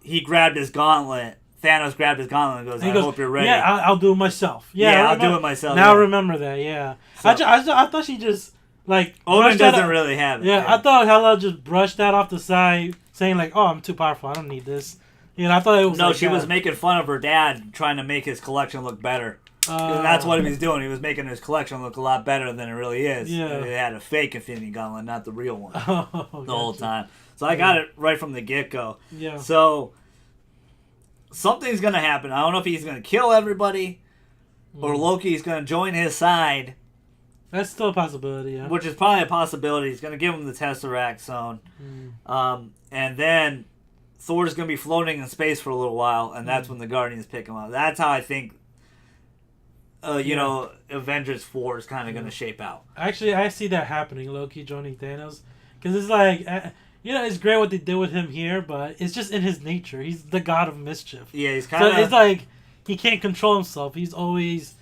he grabbed his gauntlet. Thanos grabbed his gauntlet and goes, I hope you're ready. Yeah, I'll do it myself. I'll do it myself. Now I remember that, yeah. So, I thought she just... Odin doesn't really have it. Yeah, I thought Hela just brushed that off the side, saying like, "Oh, I'm too powerful. I don't need this." I thought it was. No, she was making fun of her dad, trying to make his collection look better. And that's what he was doing. He was making his collection look a lot better than it really is. Yeah, it had a fake Infinity Gauntlet, not the real one, the whole time. So I got it right from the get-go. Yeah. So something's gonna happen. I don't know if he's gonna kill everybody, or Loki's gonna join his side. That's still a possibility, yeah. Which is probably a possibility. He's going to give him the Tesseract Stone. And then Thor's going to be floating in space for a little while, and that's when the Guardians pick him up. That's how I think, Avengers 4 is kind of going to shape out. Actually, I see that happening, Loki joining Thanos. Because it's like, it's great what they did with him here, but it's just in his nature. He's the god of mischief. Yeah, he's kind of... So it's like, he can't control himself. He's always...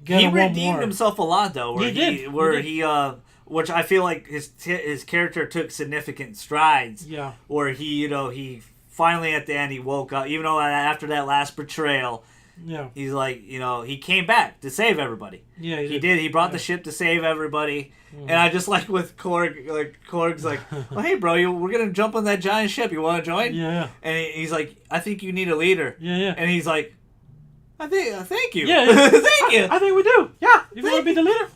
He redeemed himself a lot, though. Which I feel like his character took significant strides. Yeah. Where he finally at the end he woke up, even though after that last betrayal. Yeah. He's like, he came back to save everybody. Yeah, he did. He brought the ship to save everybody. And I just like with Korg, Korg's like, oh, hey, bro, we're going to jump on that giant ship. You want to join? Yeah. And he's like, I think you need a leader. Yeah. And he's like, thank you. Yeah. Thank you. I think we do. Yeah. You want to be the leader?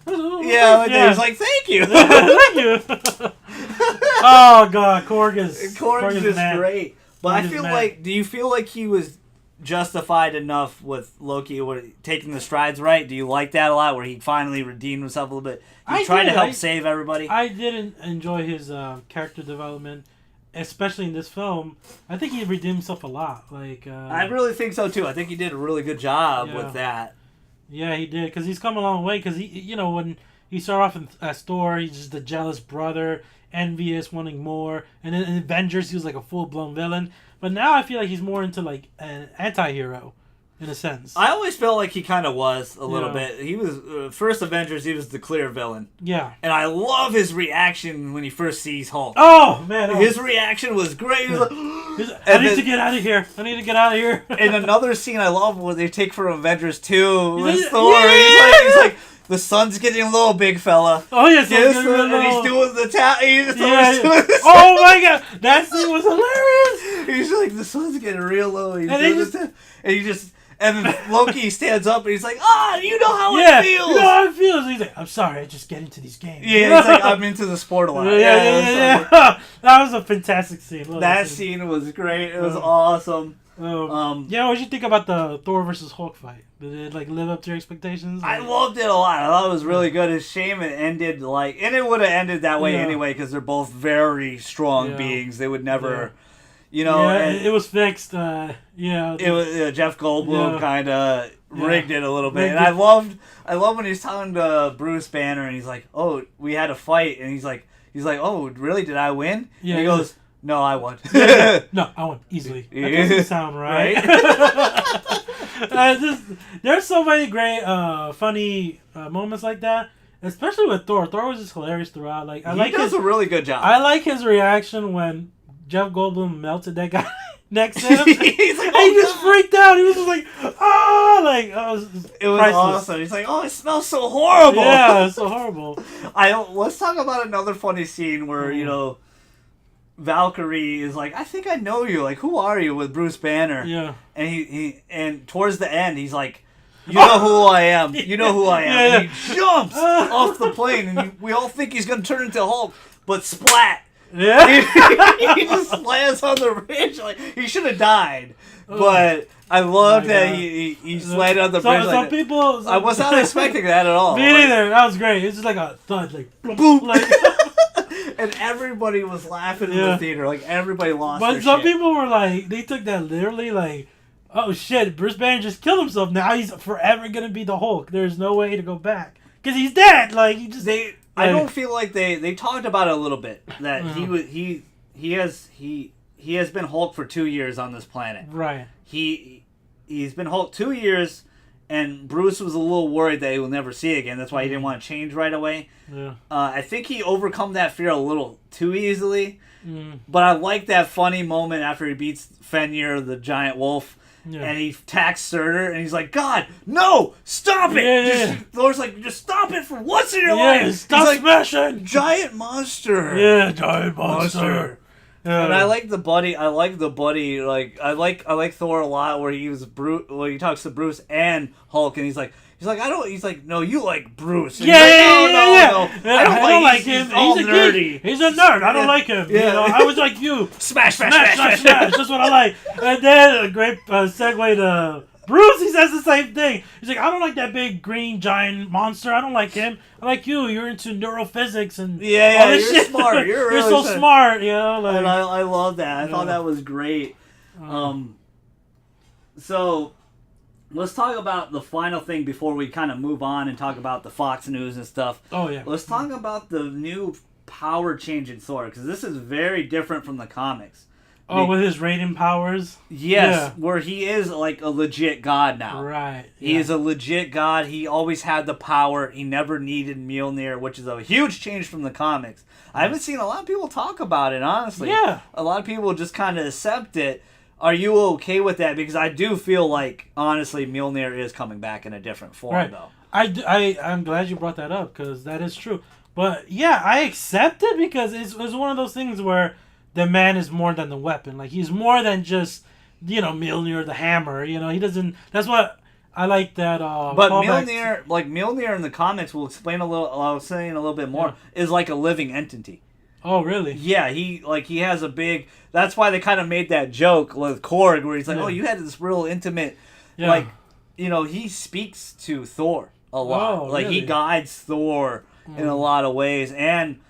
Yeah. He's like, thank you. Thank you. Oh, God. Korg is just great. But I feel like, do you feel like he was justified enough with Loki taking the strides right? Do you like that a lot, where he finally redeemed himself a little bit? He tried to help save everybody. I didn't enjoy his character development, especially in this film. I think he redeemed himself a lot. I really think so too. I think he did a really good job with that. Yeah, he did, because he's come a long way. Because he, when he started off as Thor, he's just a jealous brother, envious, wanting more. And then in Avengers, he was like a full-blown villain. But now I feel like he's more into like an anti-hero, in a sense. I always felt like he kind of was a little bit. He was first Avengers. He was the clear villain. Yeah. And I love his reaction when he first sees Hulk. Oh man, his reaction was great. He was like, I need to get out of here. And another scene I love where they take from Avengers 2 was Thor. Yeah! He's like, the sun's getting low, big fella. Oh yes, and he's doing the tap. Oh my god, that scene was hilarious. He's like, the sun's getting real low. And then Loki stands up and he's like, you know how yeah, it feels. You know how it feels. He's like, I'm sorry, I just get into these games. Yeah, he's like, I'm into the sport a lot. Yeah. That was a fantastic scene. That scene was great. It was awesome. What did you think about the Thor versus Hulk fight? Did it live up to your expectations? I loved it a lot. I thought it was really good. It's a shame it ended and it would have ended that way anyway because they're both very strong beings. They would never, it was fixed. It was Jeff Goldblum kind of rigged it a little bit, and I love when he's talking to Bruce Banner and he's like, "Oh, we had a fight," and he's like, "Oh, really? Did I win?" Yeah, and he goes, "No, I won." No, I won easily. That doesn't sound right. There's so many great, funny moments like that, especially with Thor. Thor was just hilarious throughout. Like he does a really good job. I like his reaction when Jeff Goldblum melted that guy next to him. He's like, he just freaked out. He was just like, it was priceless. Awesome. He's like, it smells so horrible. Yeah, it's so horrible. Let's talk about another funny scene where Valkyrie is like, I think I know you. Like, who are you? With Bruce Banner. Yeah. And and towards the end, he's like, you know who I am. You know who I am. Yeah. And he jumps off the plane, and we all think he's gonna turn into Hulk, but splat. Yeah. He just lands on the ridge. Like, he should have died. But I love that he landed on the bridge. Some people. I was not expecting that at all. Me neither. That was great. It's just like a thud, like boom. Like, and everybody was laughing in the theater. Like, everybody lost their shit. But some people were like, they took that literally, like, oh shit, Bruce Banner just killed himself. Now he's forever gonna be the Hulk. There's no way to go back because he's dead. Like, he just I don't feel like they talked about it a little bit that he has been Hulk for 2 years on this planet. Right. He's been Hulk 2 years, and Bruce was a little worried that he will never see it again. That's why he didn't want to change right away. Yeah. I think he overcome that fear a little too easily. But I like that funny moment after he beats Fenrir, the giant wolf. Yeah. And he attacks Surtur, and he's like, God, no! Stop it! Thor's like, just stop it for once in your life! Stop smashing! Giant monster! Yeah, giant monster! Yeah. And I like the buddy. Like, I like Thor a lot, where he talks to Bruce and Hulk, and he's like, no, you like Bruce. And no. I don't like him. He's all nerdy. He's a nerd. I don't like him. Yeah. I was like you. Smash. That's what I like. And then a great segue to Bruce. He says the same thing. He's like, I don't like that big green giant monster. I don't like him. I like you. You're into neurophysics and all this you're shit. Smart. You're really so smart. Like, and I love that. I thought that was great. So. Let's talk about the final thing before we kind of move on and talk about the Fox News and stuff. Oh, yeah. Let's talk about the new power change in Thor, because this is very different from the comics. With his raiding powers? Yes, where he is like a legit god now. Right. He is a legit god. He always had the power. He never needed Mjolnir, which is a huge change from the comics. I haven't seen a lot of people talk about it, honestly. Yeah. A lot of people just kind of accept it. Are you okay with that? Because I do feel like, honestly, Mjolnir is coming back in a different form, though. I'm glad you brought that up, because that is true. But, yeah, I accept it because it's one of those things where the man is more than the weapon. Like, he's more than just, Mjolnir, the hammer. He doesn't... That's what... I like that. But Mjolnir in the comics, we'll explain a little... I was saying a little bit more, is like a living entity. Oh, really? Yeah, he has a big... That's why they kind of made that joke with Korg, where he's like, oh, you had this real intimate... Yeah. Like, he speaks to Thor a lot. Oh, like, really? he guides Thor in a lot of ways. And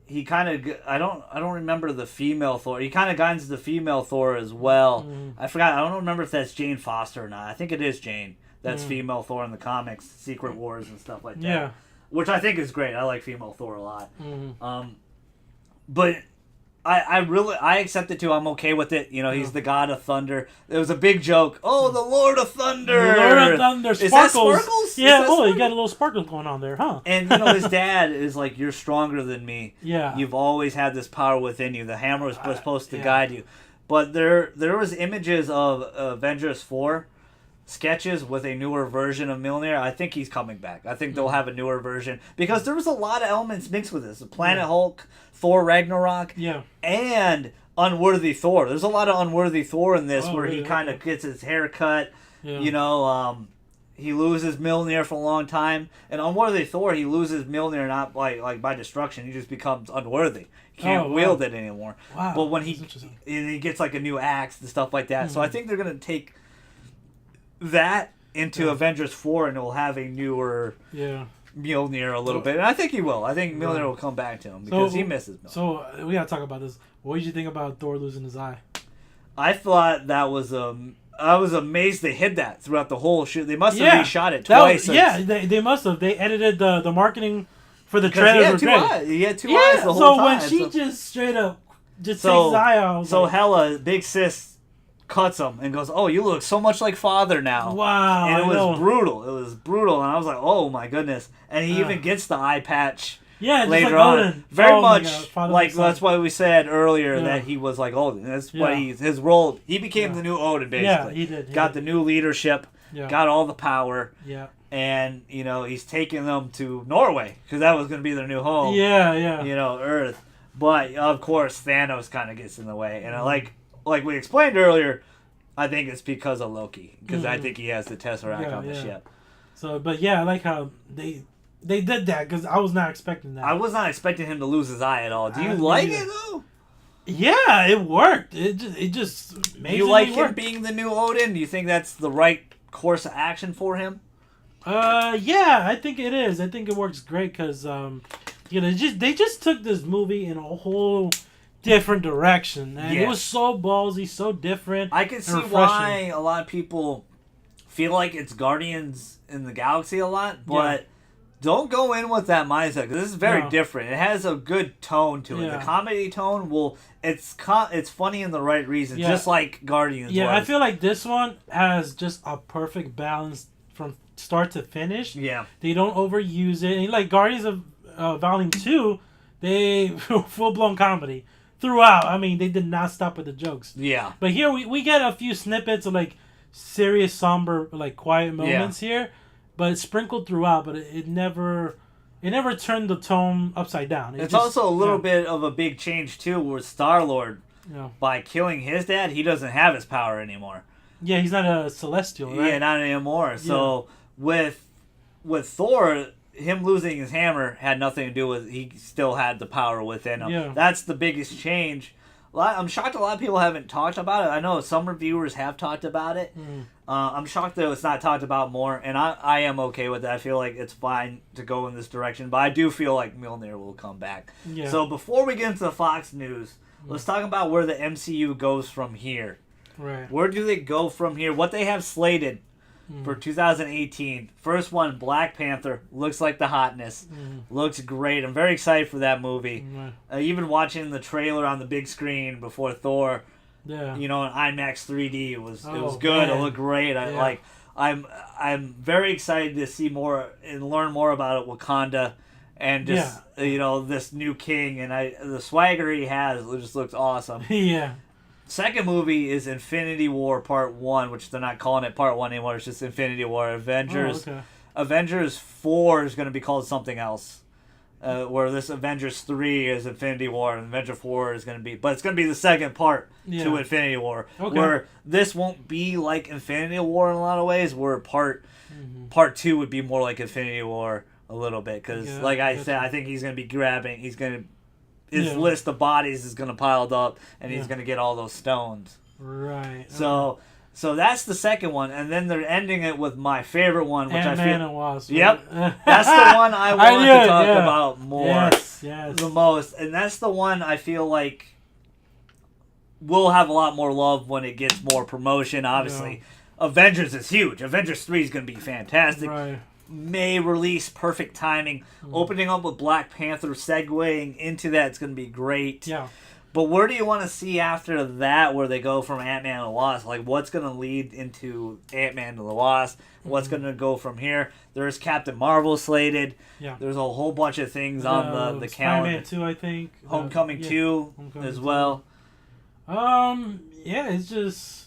he kind of... I don't remember the female Thor. He kind of guides the female Thor as well. I forgot. I don't remember if that's Jane Foster or not. I think it is Jane. That's female Thor in the comics, Secret Wars and stuff like that. Yeah. Which I think is great. I like female Thor a lot. But I accept it too. I'm okay with it. He's the god of thunder. There was a big joke. Oh, the Lord of Thunder. The Lord of Thunder. Sparkles. Is that Sparkles? Yeah. You got a little sparkle going on there, huh? And his dad is like, you're stronger than me. Yeah. You've always had this power within you. The hammer was supposed to guide you. But there was images of Avengers 4 sketches with a newer version of Mjolnir. I think he's coming back. I think they'll have a newer version, because there was a lot of elements mixed with this. The Planet Hulk, Thor Ragnarok, and unworthy Thor. There's a lot of unworthy Thor in this where he kind of okay. gets his hair cut. Yeah. You know, he loses Mjolnir for a long time. And unworthy Thor, he loses Mjolnir not by destruction. He just becomes unworthy. He can't wield it anymore. Wow. But when he gets like a new axe and stuff like that. Mm-hmm. So I think they're going to take that into Avengers 4 and it'll have a newer Mjolnir a little bit. And I think he will. I think Mjolnir will come back to him because he misses Mjolnir. So we got to talk about this. What did you think about Thor losing his eye? I thought that was I was amazed they hid that throughout the whole shoot. They must have reshot it twice. They must have. They edited the marketing for the trailer. He had two eyes the whole time. So when she just straight up takes his eye out. So Hela, big sis, cuts him and goes, "Oh, you look so much like father now." Wow. And it was brutal. It was brutal. And I was like, "Oh my goodness." And he even gets the eye patch. Yeah, later like on, Odin. very much like that's why we said earlier that he was like Odin. That's what his role. He became the new Odin, basically. Yeah, he did. Got the new leadership. Yeah. Got all the power. Yeah. And he's taking them to Norway because that was going to be their new home. Yeah, yeah. Earth. But of course, Thanos kind of gets in the way, and like we explained earlier, I think it's because of Loki because I think he has the Tesseract on the ship. So, but I like how they did that because I was not expecting that. I was not expecting him to lose his eye at all. Do you like it though? Yeah, it worked. It just made you like him being the new Odin? Do you think that's the right course of action for him? Yeah, I think it is. I think it works great because they just took this movie in a whole different direction, and it was so ballsy, so different. I can see why a lot of people feel like it's Guardians in the Galaxy a lot, but. Don't go in with that mindset because this is very different. It has a good tone to it. The comedy tone it's funny in the right reasons, just like Guardians. Yeah, I feel like this one has just a perfect balance from start to finish. Yeah, they don't overuse it. And like Guardians of Volume 2, they full blown comedy throughout. I mean, they did not stop with the jokes. Yeah, but here we get a few snippets of like serious, somber, like quiet moments here. But it's sprinkled throughout, but it never turned the tone upside down. It's also a little bit of a big change too, with Star-Lord. Yeah. By killing his dad, he doesn't have his power anymore. Yeah, he's not a Celestial, right? Yeah, not anymore. So with Thor, him losing his hammer had nothing to do with he still had the power within him. Yeah. That's the biggest change. I'm shocked a lot of people haven't talked about it. I know some reviewers have talked about it. I'm shocked that it's not talked about more, and I am okay with that. I feel like it's fine to go in this direction, but I do feel like Mjolnir will come back. Yeah. So before we get into the Fox news, let's talk about where the MCU goes from here. Right. Where do they go from here? What they have slated for 2018. First one, Black Panther. Looks like the hotness. Looks great. I'm very excited for that movie. Even watching the trailer on the big screen before Thor, in IMAX 3D, it was good. Man. It looked great. I'm very excited to see more and learn more about it, Wakanda, and just this new king and the swagger he has. It just looks awesome. Yeah. Second movie is Infinity War Part 1, which they're not calling it Part 1 anymore. It's just Infinity War. Avengers 4 is going to be called something else. Where this Avengers 3 is Infinity War, and Avenger 4 is going to be... But it's going to be the second part to Infinity War. Okay. Where this won't be like Infinity War in a lot of ways, where Part 2 would be more like Infinity War a little bit. Because, like I said, I think he's going to be grabbing... His list of bodies is going to pile up, and he's going to get all those stones. Right. So that's the second one, and then they're ending it with my favorite one, which Ant-Man and Wasp. Yep. That's the one I want to talk about more. Yes. The most. And that's the one I feel like will have a lot more love when it gets more promotion, obviously. Avengers is huge. Avengers 3 is going to be fantastic. Right. May release, perfect timing. Opening up with Black Panther, segueing into that, it's going to be great. Yeah. But where do you want to see after that, where they go from Ant-Man and the Wasp? Like, what's going to lead into Ant-Man and the Wasp? What's going to go from here? There's Captain Marvel slated. Yeah. There's a whole bunch of things on the calendar. Spider-Man 2, I think. Homecoming 2 as well. Yeah, it's just...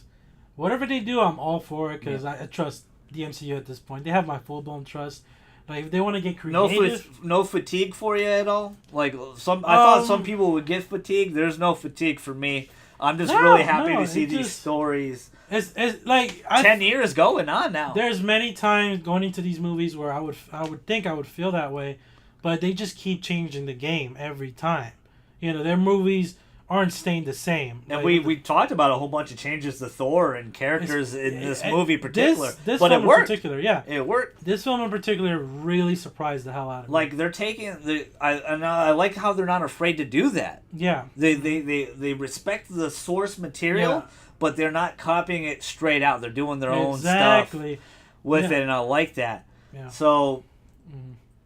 Whatever they do, I'm all for it, because I trust the MCU at this point. They have my full-blown trust. Like, if they want to get creative... No fatigue for you at all? Like, I thought some people would get fatigue. There's no fatigue for me. I'm just really happy to see these stories. It's like 10 years going on now. There's many times going into these movies where I would think I would feel that way, but they just keep changing the game every time. Their movies aren't staying the same. And we talked about a whole bunch of changes to Thor and characters in this movie in particular. This but film it worked. In particular, yeah. It worked. This film in particular really surprised the hell out of me. Like, they're taking I like how they're not afraid to do that. Yeah. They respect the source material, but they're not copying it straight out. They're doing their own stuff with it, and I like that. Yeah. So,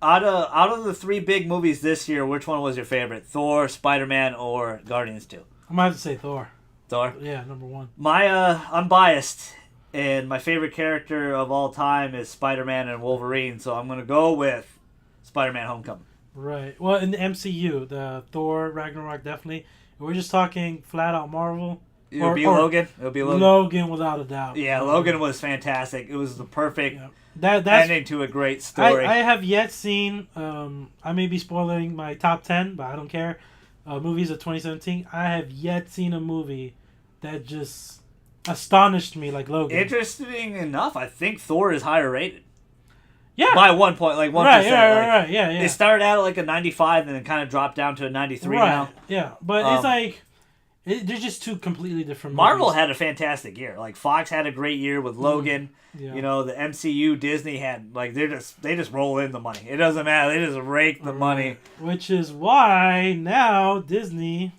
out of the 3 big movies this year, which one was your favorite? Thor, Spider-Man, or Guardians 2? I'm going to have to say Thor. Thor? Yeah, number 1. I'm biased, and my favorite character of all time is Spider-Man and Wolverine, so I'm going to go with Spider-Man Homecoming. Right. Well, in the MCU, the Thor Ragnarok, definitely. We're just talking flat-out Marvel. It would be Logan. Logan, without a doubt. Yeah, Logan was fantastic. It was the perfect ending to a great story. I have yet seen, I may be spoiling my top 10, but I don't care, movies of 2017. I have yet seen a movie that just astonished me like Logan. Interesting enough, I think Thor is higher rated. Yeah. By 1 point, like 1%. Right. Yeah. It started out at like a 95 and then kind of dropped down to a 93 now. Yeah, but it's like... they're just 2 completely different movies. Marvel had a fantastic year. Like, Fox had a great year with Logan. Yeah. The MCU, Disney had, like, they just roll in the money. It doesn't matter. They just rake the money. Which is why now Disney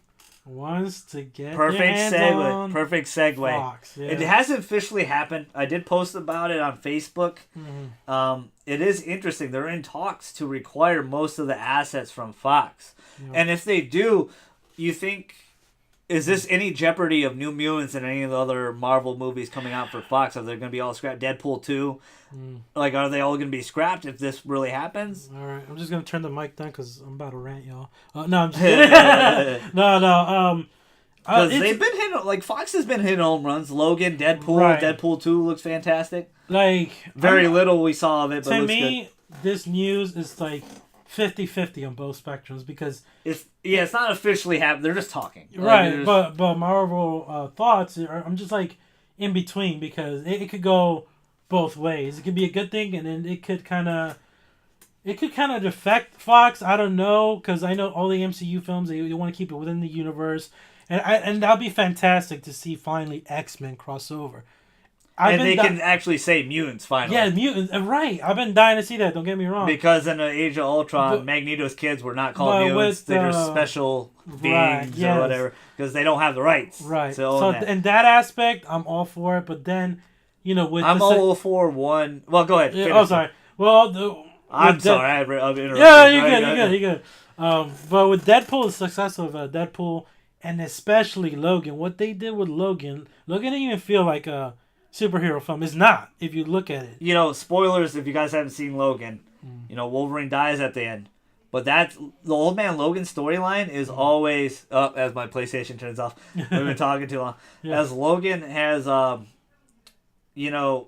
wants to get Perfect segue. Fox. Yeah. It hasn't officially happened. I did post about it on Facebook. Mm-hmm. It is interesting. They're in talks to require most of the assets from Fox. Yeah. And if they do, you think... Is this any jeopardy of New Mutants and any of the other Marvel movies coming out for Fox? Are they going to be all scrapped? Deadpool 2? Like, are they all going to be scrapped if this really happens? All right. I'm just going to turn the mic down because I'm about to rant, y'all. No, I'm just kidding. No. Because they've been hitting... Like, Fox has been hitting home runs. Logan, Deadpool. Right. Deadpool 2 looks fantastic. Like... Very little we saw of it, but it looks good. To me, this news is like... 50-50 on both spectrums because it's not officially happening. They're just talking, right? But Marvel thoughts I'm just like in between because it could go both ways. It could be a good thing, and then it could kind of affect Fox. I don't know because I know all the MCU films they want to keep it within the universe, and that'll be fantastic to see finally X-Men cross over. Can actually say mutants finally. Yeah, mutants. Right. I've been dying to see that. Don't get me wrong. Because in the Age of Ultron, Magneto's kids were not called mutants. They're just special beings or whatever. Because they don't have the rights. Right. So in that aspect, I'm all for it. But then, I'm all for one. Well, go ahead. Yeah, sorry. Well, I'm sorry. I interrupted. Yeah, you're good. But with Deadpool, the success of Deadpool, and especially Logan, what they did with Logan didn't even feel like a superhero film. Is not, if you look at it. Spoilers if you guys haven't seen Logan. Wolverine dies at the end. But that's the Old Man Logan storyline is always up as my PlayStation turns off. We've been talking too long. Yeah. As Logan has Old Man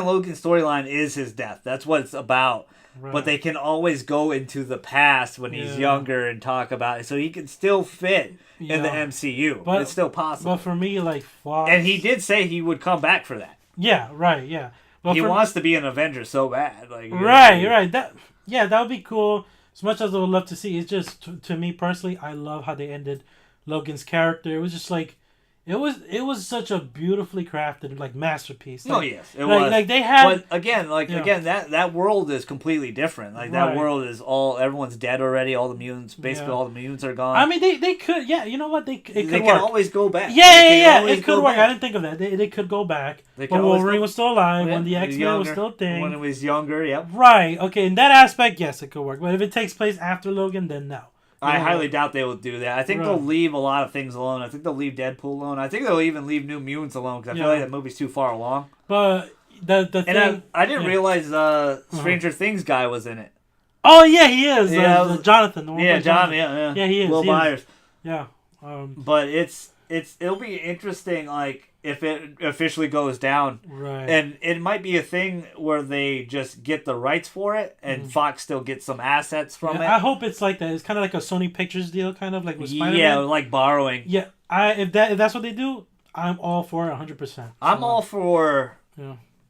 Logan's storyline is his death. That's what it's about. Right. But they can always go into the past when he's younger and talk about it. So he can still fit in the MCU. But it's still possible. But for me, like Fox... And he did say he would come back for that. Yeah, right, yeah. But he wants to be an Avenger so bad. Right. That would be cool. As much as I would love to see. It's just, to me personally, I love how they ended Logan's character. It was just like... It was such a beautifully crafted masterpiece. Yes, it was. Like they had, but again, that world is completely different. That world is everyone's dead already. All the mutants, basically all the mutants are gone. I mean, they could, you know what? They could can work. Always go back. Yeah. It could work. I didn't think of that. They could go back. But Wolverine was still alive when the X-Men was still a thing. When it was younger, yep. Right. Okay. In that aspect, yes, it could work. But if it takes place after Logan, then no. I highly doubt they will do that. I think they'll leave a lot of things alone. I think they'll leave Deadpool alone. I think they'll even leave New Mutants alone because I feel like that movie's too far along. But the thing... I didn't realize Stranger Things guy was in it. Oh, yeah, he is. Jonathan. The one John, yeah. Yeah, he is. Will Byers. Yeah. But it'll be interesting, if it officially goes down. Right. And it might be a thing where they just get the rights for it and Fox still gets some assets from it. I hope it's like that. It's kind of like a Sony Pictures deal, kind of like with Spider-Man. Yeah, like borrowing. Yeah. if that's what they do, I'm all for it 100%. I'm all for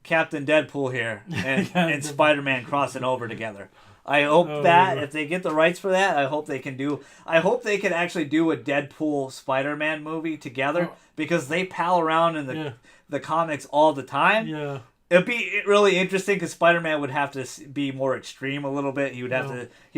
Captain Deadpool here and Spider-Man crossing over together. I hope if they get the rights for that, I hope they can actually do a Deadpool Spider-Man movie together because they pal around in the comics all the time. Yeah. It'd be really interesting because Spider-Man would have to be more extreme a little bit. He'd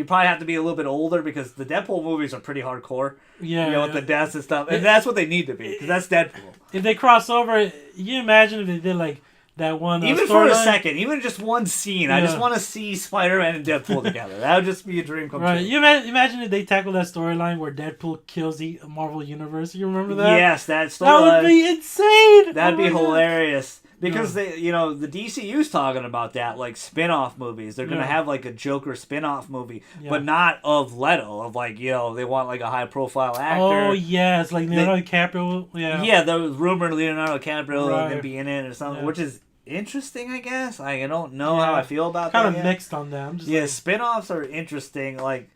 probably have to be a little bit older because the Deadpool movies are pretty hardcore. Yeah. With the deaths and stuff. And that's what they need to be because that's Deadpool. If they cross over, you imagine if they did like that one even for a second, even just one scene. I just want to see Spider-Man and Deadpool together. That would just be a dream come true. You imagine if they tackle that storyline where Deadpool kills the Marvel Universe. You remember that? Yes, that storyline. That would be insane. That'd be hilarious. Because the DCU's talking about that, like spin-off movies. They're gonna have like a Joker spin-off movie, but not of Leto. Of like, they want like a high-profile actor. Oh yes, like Leonardo DiCaprio. Yeah, there was rumored Leonardo DiCaprio gonna be in it or something, which is interesting, I guess. I don't know how I feel about that. Kind of mixed on that. I'm just spin-offs are interesting. Like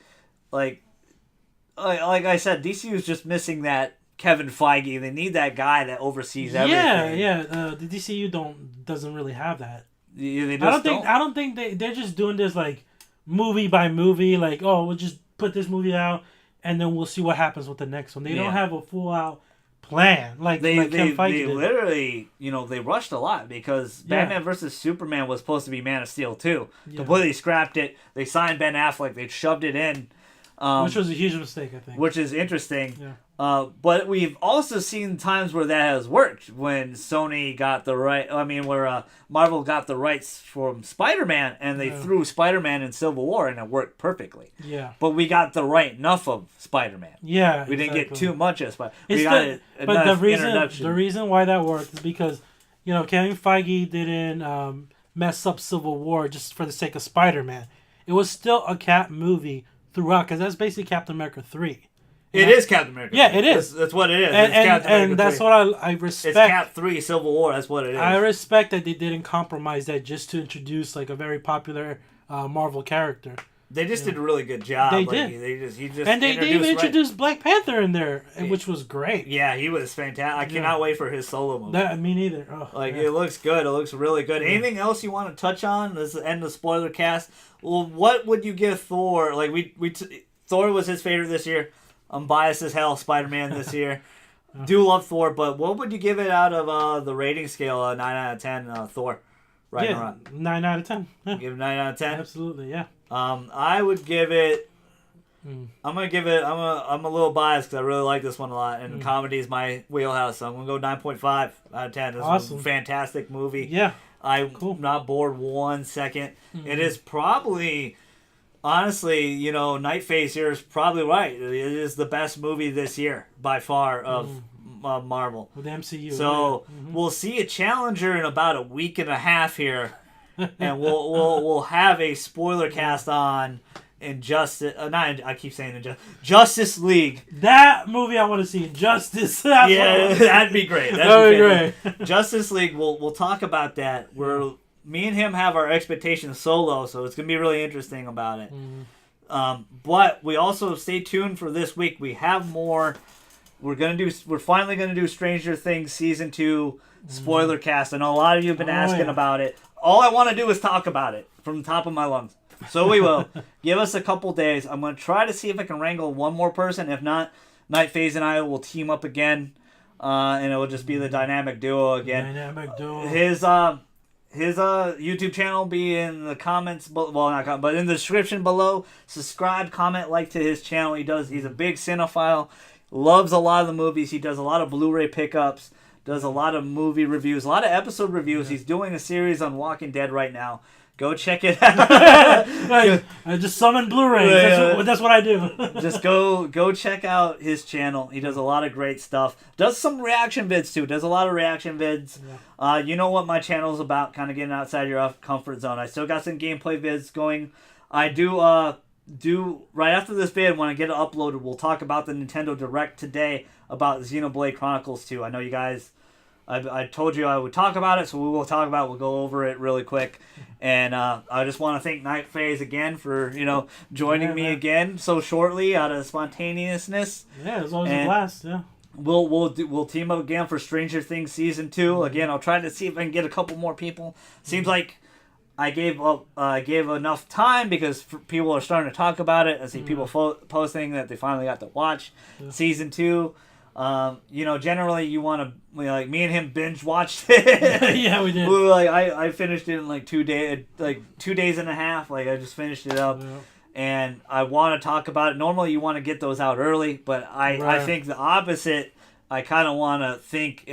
I said, DCU is just missing that Kevin Feige. They need that guy that oversees everything. The DCU doesn't really have that. They I don't think they're just doing this like movie by movie. Like, we'll just put this movie out and then we'll see what happens with the next one. They don't have a full out plan. Like Kevin Feige did. Literally, they rushed a lot because Batman vs Superman was supposed to be Man of Steel 2. Completely scrapped it. They signed Ben Affleck. They shoved it in. Which was a huge mistake, I think. Which is interesting. Yeah. But we've also seen times where that has worked. When Sony got the right... where Marvel got the rights from Spider-Man, and they threw Spider-Man in Civil War, and it worked perfectly. Yeah. But we got the right enough of Spider-Man. Yeah, we didn't get too much of Spider-Man. But the reason why that worked is because, Kevin Feige didn't mess up Civil War just for the sake of Spider-Man. It was still a Cap movie throughout, because that's basically Captain America 3. It is Captain America 3. Yeah, it is. That's what it is. And that's what I respect. It's Cap 3 Civil War. That's what it is. I respect that they didn't compromise that just to introduce like a very popular Marvel character. They just did a really good job. They did. They even introduced Black Panther in there, which was great. Yeah, he was fantastic. I cannot wait for his solo movie. Me neither. It looks good. It looks really good. Yeah. Anything else you want to touch on? This is the end of the Spoilercast. Well, what would you give Thor? Like Thor was his favorite this year. I'm biased as hell. Spider-Man this year. Do love Thor, but what would you give it out of the rating scale? 9 out of 10. Thor. Ragnarok. Yeah, 9 out of 10. Yeah. Give it 9 out of 10. Absolutely, yeah. I would give it. I'm gonna give it. I'm a little biased because I really like this one a lot, and comedy is my wheelhouse. So I'm gonna go 9.5 out of 10. This was a fantastic movie. Yeah. I'm not bored 1 second. It is probably, honestly, Night Phase here is probably right. It is the best movie this year by far of Marvel. With the MCU. So we'll see a challenger in about a week and a half here, and we'll have a spoiler cast on Injustice. Justice League. That movie I want to see. Injustice. That'd be great. That'd be great. Justice League. We'll talk about that. Me and him have our expectations solo, so it's gonna be really interesting about it. But we also stay tuned for this week. We have more. We're finally gonna do Stranger Things season 2 spoiler cast. I know a lot of you have been asking about it. All I want to do is talk about it from the top of my lungs. So we will. Give us a couple days. I'm gonna try to see if I can wrangle one more person. If not, Night Phase and I will team up again, and it will just be the dynamic duo again. His YouTube channel will be in the comments. Well, not comment, but in the description below. Subscribe, comment, like to his channel. He's a big cinephile. Loves a lot of the movies. He does a lot of Blu-ray pickups. Does a lot of movie reviews. A lot of episode reviews. He's doing a series on Walking Dead right now. Go check it out. I just summon Blu-rays. That's what I do. Just go check out his channel. He does a lot of great stuff. Does some reaction vids too. Does a lot of reaction vids. Yeah. You know what my channel is about, kind of getting outside your comfort zone. I still got some gameplay vids going. I do right after this vid, when I get it uploaded, we'll talk about the Nintendo Direct today about Xenoblade Chronicles 2. I know you guys... I told you I would talk about it, so we will talk about it. We'll go over it really quick. And I just want to thank Night Phase again for, joining me again so shortly out of spontaneousness. Yeah, it was always a blast, yeah. we'll team up again for Stranger Things season 2. Again, I'll try to see if I can get a couple more people. Seems like I gave enough time because people are starting to talk about it. I see people posting that they finally got to watch season 2. Generally you want to like me and him binge watched it. Yeah, we did. I finished it in like 2 days and a half. Like I just finished it up. Yeah. And I want to talk about it. Normally, you want to get those out early, but I think the opposite. I kind of want to think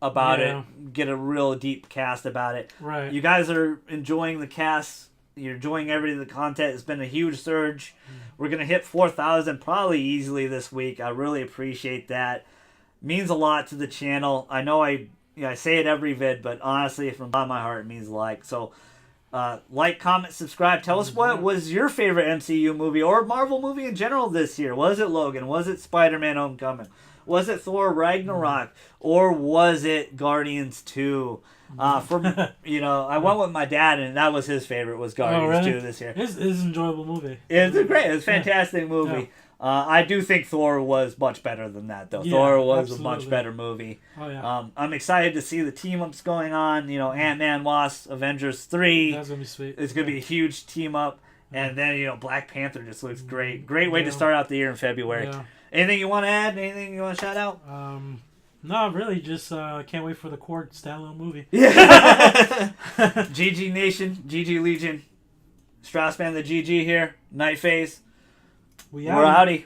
about it, get a real deep cast about it. Right. You guys are enjoying the cast. You're enjoying the content. It's been a huge surge. We're going to hit 4,000 probably easily this week. I really appreciate that. Means a lot to the channel. I know I say it every vid, but honestly, from the bottom of my heart, it means a lot. So, like, comment, subscribe. Tell us what was your favorite MCU movie or Marvel movie in general this year. Was it Logan? Was it Spider-Man Homecoming? Was it Thor Ragnarok? Or was it Guardians 2? I went with my dad, and that was his favorite, was Guardians 2 this year. It's an enjoyable movie. It's great. It's a fantastic movie. Yeah. I do think Thor was much better than that, though. Yeah, Thor was absolutely. a much better movie. Oh, yeah. I'm excited to see the team-ups going on. Ant-Man, Wasp, Avengers 3. That's going to be sweet. It's going to be a huge team-up. And then, Black Panther just looks great. Great way to start out the year in February. Yeah. Anything you want to add? Anything you want to shout out? No, really, just can't wait for the Cord standalone movie. Yeah. GG Nation, GG Legion, Straussman the GG here, Night Phase. We're outie.